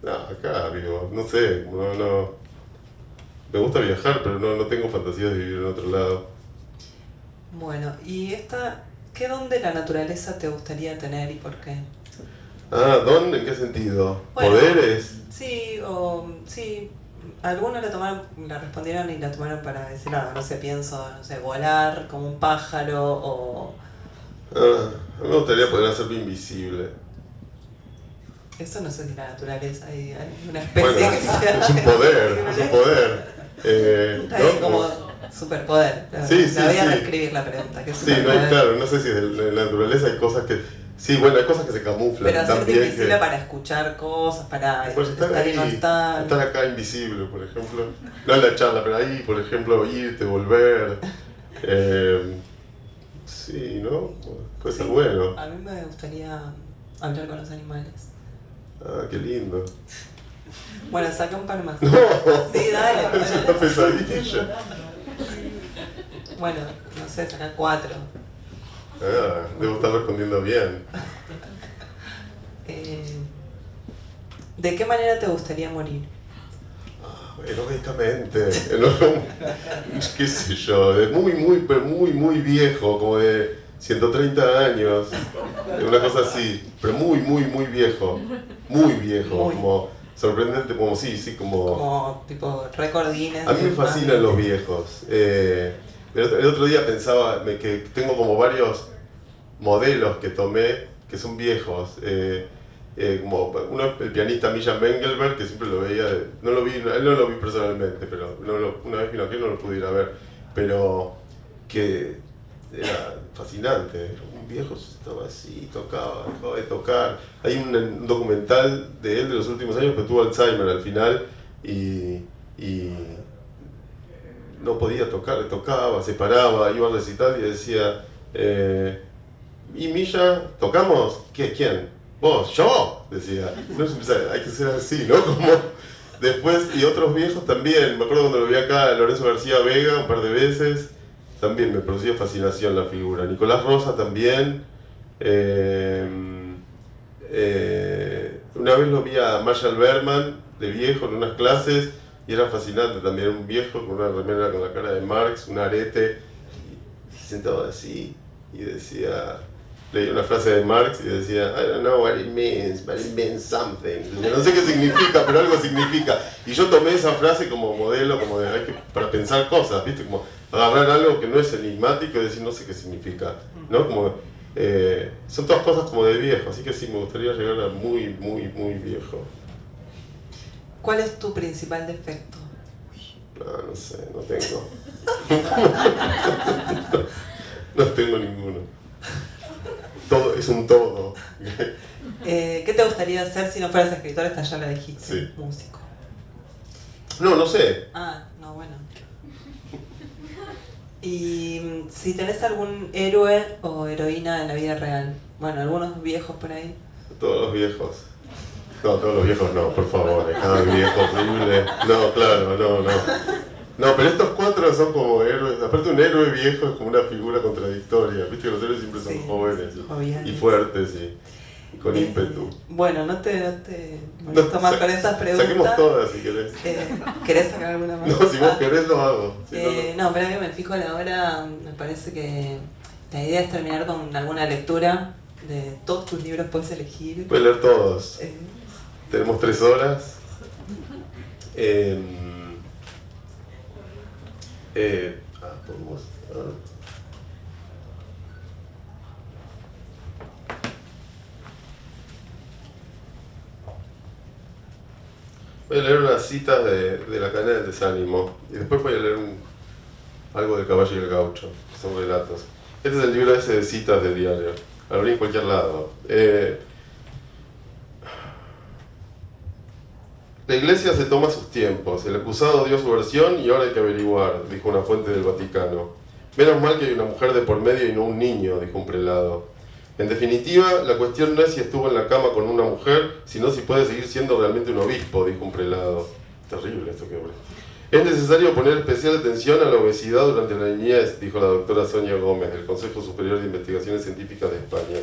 Acá vivo, no sé, no. Me gusta viajar, pero no tengo fantasías de vivir en otro lado. Bueno, y ¿qué don de la naturaleza te gustaría tener y por qué? ¿Don? ¿En qué sentido? Bueno, ¿Poderes? Sí, sí. Algunos la respondieron y la tomaron para ese lado. No sé, pienso, volar como un pájaro o... A mí me gustaría poder hacerlo invisible. Eso no sé si la naturaleza, hay una especie Bueno, que sea... es un poder. Está bien, como superpoder. Sí, la voy a sí. reescribir la pregunta. ¿Qué Sí, superpoder? claro, no sé si en la naturaleza hay cosas que... Sí, bueno, hay cosas que se camuflan Pero hacerte también. invisible para escuchar cosas, para Pues estar estar y ahí, no estar. estar acá invisible, por ejemplo. No en la charla, pero ahí, por ejemplo, irte, volver. Sí, ¿no? Puede ser bueno. A mí me gustaría hablar con los animales. Qué lindo. Bueno, saca un par más. No, Sí, dale. es una pesadilla. Bueno, no sé, saca 4. Debo estar respondiendo bien. ¿De qué manera te gustaría morir? Heroicamente, qué sé yo, de muy viejo, como de 130 años, una cosa así, pero muy viejo, como sorprendente, como Como tipo récord Guinness. A mí me fascinan los viejos. El otro día pensaba que tengo como varios modelos que tomé que son viejos. Como uno, el pianista Millán Mengelberg, que siempre lo veía, él no lo vi personalmente, pero una vez vino aquí no lo pude ir a ver, pero que era fascinante, era un viejo, estaba así, tocaba, dejaba de tocar. Hay un documental de él de los últimos años que tuvo Alzheimer al final y no podía tocar, tocaba, se paraba, iba a recitar y decía, ¿y Milla, tocamos? ¿Quién? ¿Vos? ¿Yo? Decía. No, hay que ser así, ¿no? Como después, y otros viejos también. Me acuerdo cuando lo vi acá a Lorenzo García Vega un par de veces. también me producía fascinación la figura. Nicolás Rosa también. Una vez lo vi a Marshall Berman de viejo en unas clases y era fascinante también, un viejo con una remera con la cara de Marx, un arete, y se sentaba así y decía, leía una frase de Marx y decía, I don't know what it means, but it means something. No sé qué significa, pero algo significa. Y yo tomé esa frase como modelo, como de, para pensar cosas, ¿viste? Como agarrar algo que no es enigmático y decir, no sé qué significa, ¿no? Como, son todas cosas como de viejo, así que sí, me gustaría llegar a muy, muy, muy viejo. ¿Cuál es tu principal defecto? No sé, no tengo. No tengo ninguno. Todo es un todo. ¿Qué te gustaría hacer si no fueras escritor? Esta ya la dijiste. Sí. Músico. No sé. Ah, no, bueno. Y si tenés algún héroe o heroína en la vida real. Bueno, algunos viejos por ahí. Todos los viejos. No, todos los viejos no, por favor. Cada viejo horrible. No, claro, no. No, pero estos cuatro son como héroes. Aparte, un héroe viejo es como una figura contradictoria. Viste que los héroes siempre son jóvenes y fuertes y con ímpetu. Bueno, no te molesto más con estas preguntas. Saquemos todas si querés. ¿Querés sacar alguna más? No, si vos querés lo hago. Si no, pero a mí me fijo la hora. Me parece que la idea es terminar con alguna lectura de todos tus libros. Puedes elegir. Puedes leer todos. Tenemos 3 horas. Podemos. Voy a leer unas citas de la cadena del desánimo y después voy a leer algo del Caballo y el Gaucho, que son relatos. Este es el libro ese de citas del diario, lo abrí en cualquier lado. La iglesia se toma sus tiempos, el acusado dio su versión y ahora hay que averiguar, dijo una fuente del Vaticano. Menos mal que hay una mujer de por medio y no un niño, dijo un prelado. En definitiva, la cuestión no es si estuvo en la cama con una mujer, sino si puede seguir siendo realmente un obispo, dijo un prelado. Terrible esto que ocurre. Es necesario poner especial atención a la obesidad durante la niñez, dijo la doctora Sonia Gómez, del Consejo Superior de Investigaciones Científicas de España.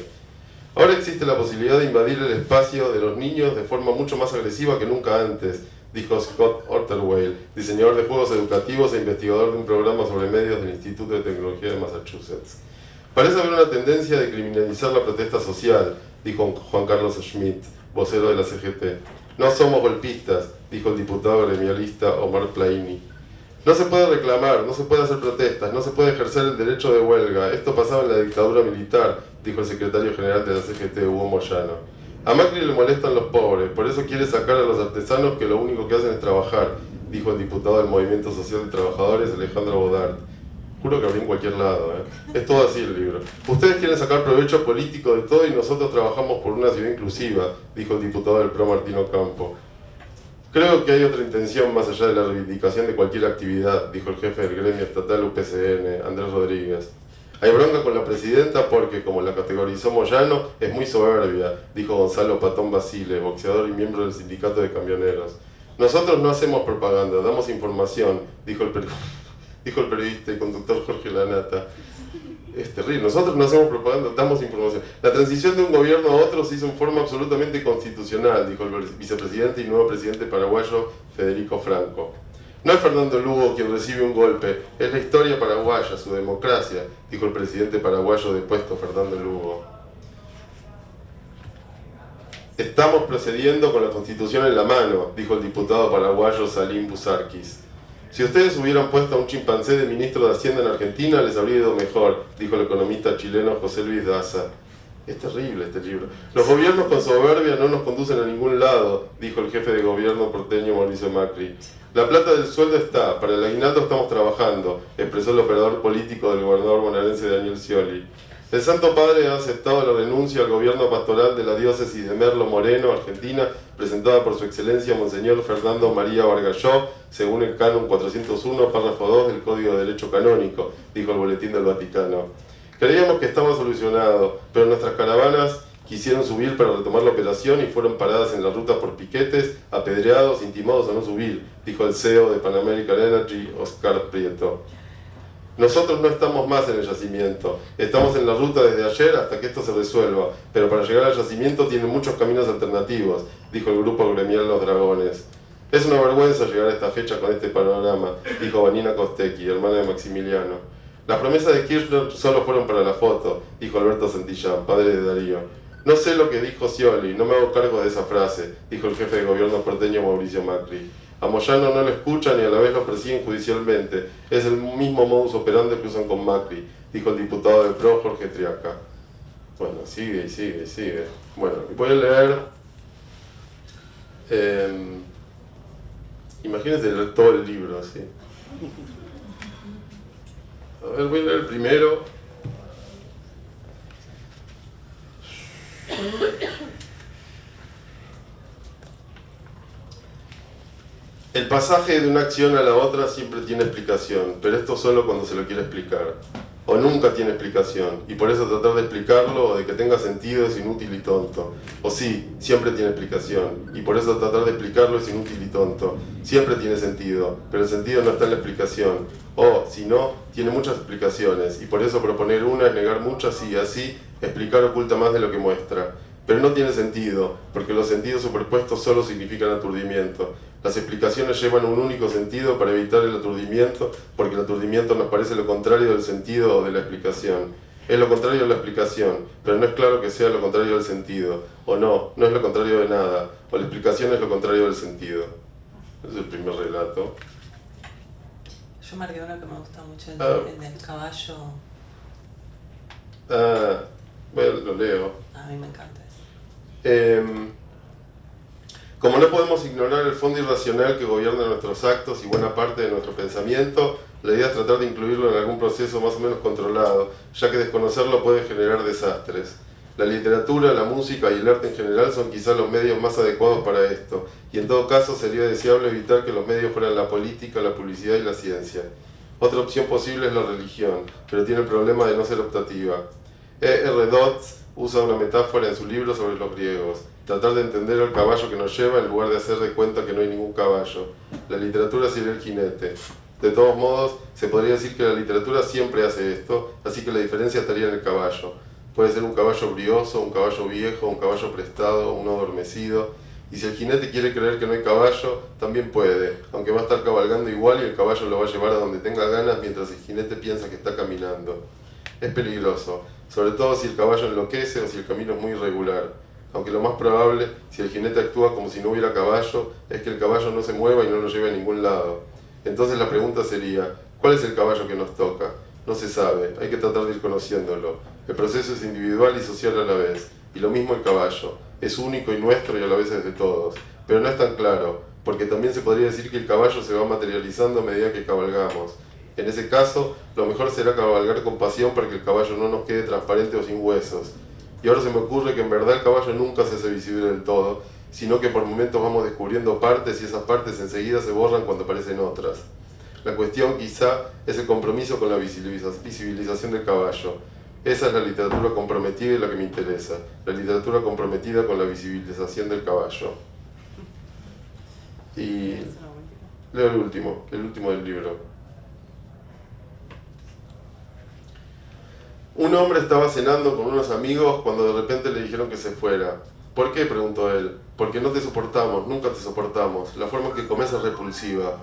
Ahora existe la posibilidad de invadir el espacio de los niños de forma mucho más agresiva que nunca antes, dijo Scott Orterweil, diseñador de juegos educativos e investigador de un programa sobre medios del Instituto de Tecnología de Massachusetts. Parece haber una tendencia de criminalizar la protesta social, dijo Juan Carlos Schmidt, vocero de la CGT. No somos golpistas, dijo el diputado gremialista Omar Plaini. No se puede reclamar, no se puede hacer protestas, no se puede ejercer el derecho de huelga. Esto pasaba en la dictadura militar, dijo el secretario general de la CGT, Hugo Moyano. A Macri le molestan los pobres, por eso quiere sacar a los artesanos que lo único que hacen es trabajar, dijo el diputado del Movimiento Social de Trabajadores, Alejandro Bodart. Juro que abrí en cualquier lado, Es todo así el libro. Ustedes quieren sacar provecho político de todo y nosotros trabajamos por una ciudad inclusiva, dijo el diputado del PRO Martino Campo. Creo que hay otra intención más allá de la reivindicación de cualquier actividad, dijo el jefe del gremio estatal UPCN, Andrés Rodríguez. Hay bronca con la presidenta porque, como la categorizó Moyano, es muy soberbia, dijo Gonzalo Patón Basile, boxeador y miembro del sindicato de camioneros. Nosotros no hacemos propaganda, damos información, dijo el periodista y conductor Jorge Lanata. Es terrible, nosotros no hacemos propaganda, damos información. La transición de un gobierno a otro se hizo en forma absolutamente constitucional, dijo el vicepresidente y nuevo presidente paraguayo Federico Franco. No es Fernando Lugo quien recibe un golpe, es la historia paraguaya, su democracia, dijo el presidente paraguayo depuesto Fernando Lugo. Estamos procediendo con la Constitución en la mano, dijo el diputado paraguayo Salim Buzarquis. Si ustedes hubieran puesto a un chimpancé de ministro de Hacienda en Argentina, les habría ido mejor, dijo el economista chileno José Luis Daza. Es terrible este libro. Los gobiernos con soberbia no nos conducen a ningún lado, dijo el jefe de gobierno porteño Mauricio Macri. La plata del sueldo está, para el aguinaldo estamos trabajando, expresó el operador político del gobernador bonaerense Daniel Scioli. El Santo Padre ha aceptado la renuncia al gobierno pastoral de la diócesis de Merlo Moreno, Argentina, presentada por su excelencia Monseñor Fernando María Vargalló, según el canon 401, párrafo 2 del Código de Derecho Canónico, dijo el Boletín del Vaticano. Creíamos que estaba solucionado, pero nuestras caravanas quisieron subir para retomar la operación y fueron paradas en la ruta por piquetes, apedreados, intimados a no subir, dijo el CEO de Pan American Energy, Oscar Prieto. Nosotros no estamos más en el yacimiento, estamos en la ruta desde ayer hasta que esto se resuelva, pero para llegar al yacimiento tienen muchos caminos alternativos, dijo el grupo gremial Los Dragones. Es una vergüenza llegar a esta fecha con este panorama, dijo Vanina Costecchi, hermana de Maximiliano. Las promesas de Kirchner solo fueron para la foto, dijo Alberto Santillán, padre de Darío. No sé lo que dijo Scioli, no me hago cargo de esa frase, dijo el jefe de gobierno porteño Mauricio Macri. A Moyano no lo escuchan y a la vez lo persiguen judicialmente. Es el mismo modus operandi que usan con Macri, dijo el diputado del PRO, Jorge Triaca. Bueno, sigue y sigue y sigue. Bueno, voy a leer... imagínense leer todo el libro, ¿sí? A ver, voy a leer el primero. El pasaje de una acción a la otra siempre tiene explicación, pero esto solo cuando se lo quiere explicar. O nunca tiene explicación, y por eso tratar de explicarlo o de que tenga sentido es inútil y tonto. O sí, siempre tiene explicación, y por eso tratar de explicarlo es inútil y tonto. Siempre tiene sentido, pero el sentido no está en la explicación. O, si no, tiene muchas explicaciones, y por eso proponer una es negar muchas y así explicar oculta más de lo que muestra. Pero no tiene sentido, porque los sentidos superpuestos solo significan aturdimiento. Las explicaciones llevan un único sentido para evitar el aturdimiento, porque el aturdimiento nos parece lo contrario del sentido o de la explicación. Es lo contrario de la explicación, pero no es claro que sea lo contrario del sentido. O no, no es lo contrario de nada, o la explicación es lo contrario del sentido. Ese es el primer relato. Yo marqué uno que me gusta mucho, el del caballo. Bueno, lo leo. A mí me encanta eso. Como no podemos ignorar el fondo irracional que gobierna nuestros actos y buena parte de nuestro pensamiento, la idea es tratar de incluirlo en algún proceso más o menos controlado, ya que desconocerlo puede generar desastres. La literatura, la música y el arte en general son quizá los medios más adecuados para esto, y en todo caso sería deseable evitar que los medios fueran la política, la publicidad y la ciencia. Otra opción posible es la religión, pero tiene el problema de no ser optativa. E.R. Dodds usa una metáfora en su libro sobre los griegos: tratar de entender al caballo que nos lleva en lugar de hacer de cuenta que no hay ningún caballo. La literatura sería el jinete. De todos modos, se podría decir que la literatura siempre hace esto, así que la diferencia estaría en el caballo. Puede ser un caballo brioso, un caballo viejo, un caballo prestado, uno adormecido. Y si el jinete quiere creer que no hay caballo, también puede, aunque va a estar cabalgando igual y el caballo lo va a llevar a donde tenga ganas mientras el jinete piensa que está caminando. Es peligroso, sobre todo si el caballo enloquece o si el camino es muy irregular. Aunque lo más probable, si el jinete actúa como si no hubiera caballo, es que el caballo no se mueva y no lo lleve a ningún lado. Entonces la pregunta sería, ¿cuál es el caballo que nos toca? No se sabe, hay que tratar de ir conociéndolo. El proceso es individual y social a la vez, y lo mismo el caballo. Es único y nuestro y a la vez es de todos. Pero no es tan claro, porque también se podría decir que el caballo se va materializando a medida que cabalgamos. En ese caso, lo mejor será cabalgar con pasión para que el caballo no nos quede transparente o sin huesos. Y ahora se me ocurre que en verdad el caballo nunca se hace visible del todo, sino que por momentos vamos descubriendo partes y esas partes enseguida se borran cuando aparecen otras. La cuestión quizá es el compromiso con la visibilización del caballo. Esa es la literatura comprometida y la que me interesa, la literatura comprometida con la visibilización del caballo. Y leo el último del libro. Un hombre estaba cenando con unos amigos cuando de repente le dijeron que se fuera. ¿Por qué?, preguntó él. Porque no te soportamos, nunca te soportamos. La forma en que comes es repulsiva.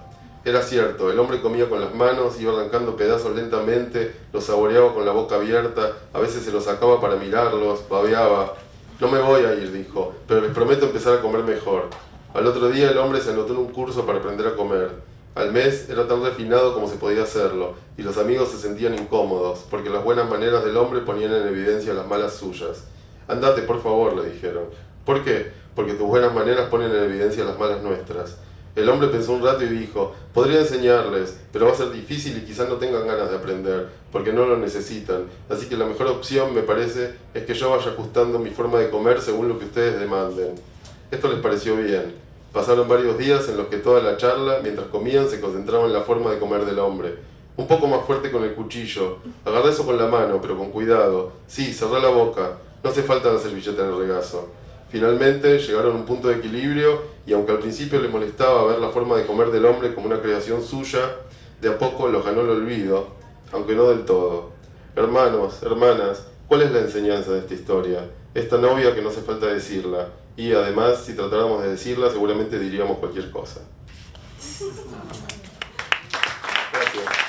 Era cierto, el hombre comía con las manos, iba arrancando pedazos lentamente, los saboreaba con la boca abierta, a veces se los sacaba para mirarlos, babeaba. No me voy a ir, dijo, pero les prometo empezar a comer mejor. Al otro día el hombre se anotó en un curso para aprender a comer. Al mes era tan refinado como se podía hacerlo, y los amigos se sentían incómodos, porque las buenas maneras del hombre ponían en evidencia las malas suyas. Andate, por favor, le dijeron. ¿Por qué? Porque tus buenas maneras ponen en evidencia las malas nuestras. El hombre pensó un rato y dijo, podría enseñarles, pero va a ser difícil y quizás no tengan ganas de aprender, porque no lo necesitan. Así que la mejor opción, me parece, es que yo vaya ajustando mi forma de comer según lo que ustedes demanden. Esto les pareció bien. Pasaron varios días en los que toda la charla, mientras comían, se concentraba en la forma de comer del hombre. Un poco más fuerte con el cuchillo. Agarrá eso con la mano, pero con cuidado. Sí, cerrá la boca. No hace falta la servilleta en el regazo. Finalmente llegaron a un punto de equilibrio y aunque al principio le molestaba ver la forma de comer del hombre como una creación suya, de a poco los ganó el olvido. aunque no del todo. Hermanos, hermanas, ¿cuál es la enseñanza de esta historia? Es tan obvia que no hace falta decirla, y además, si tratáramos de decirla, seguramente diríamos cualquier cosa. Gracias.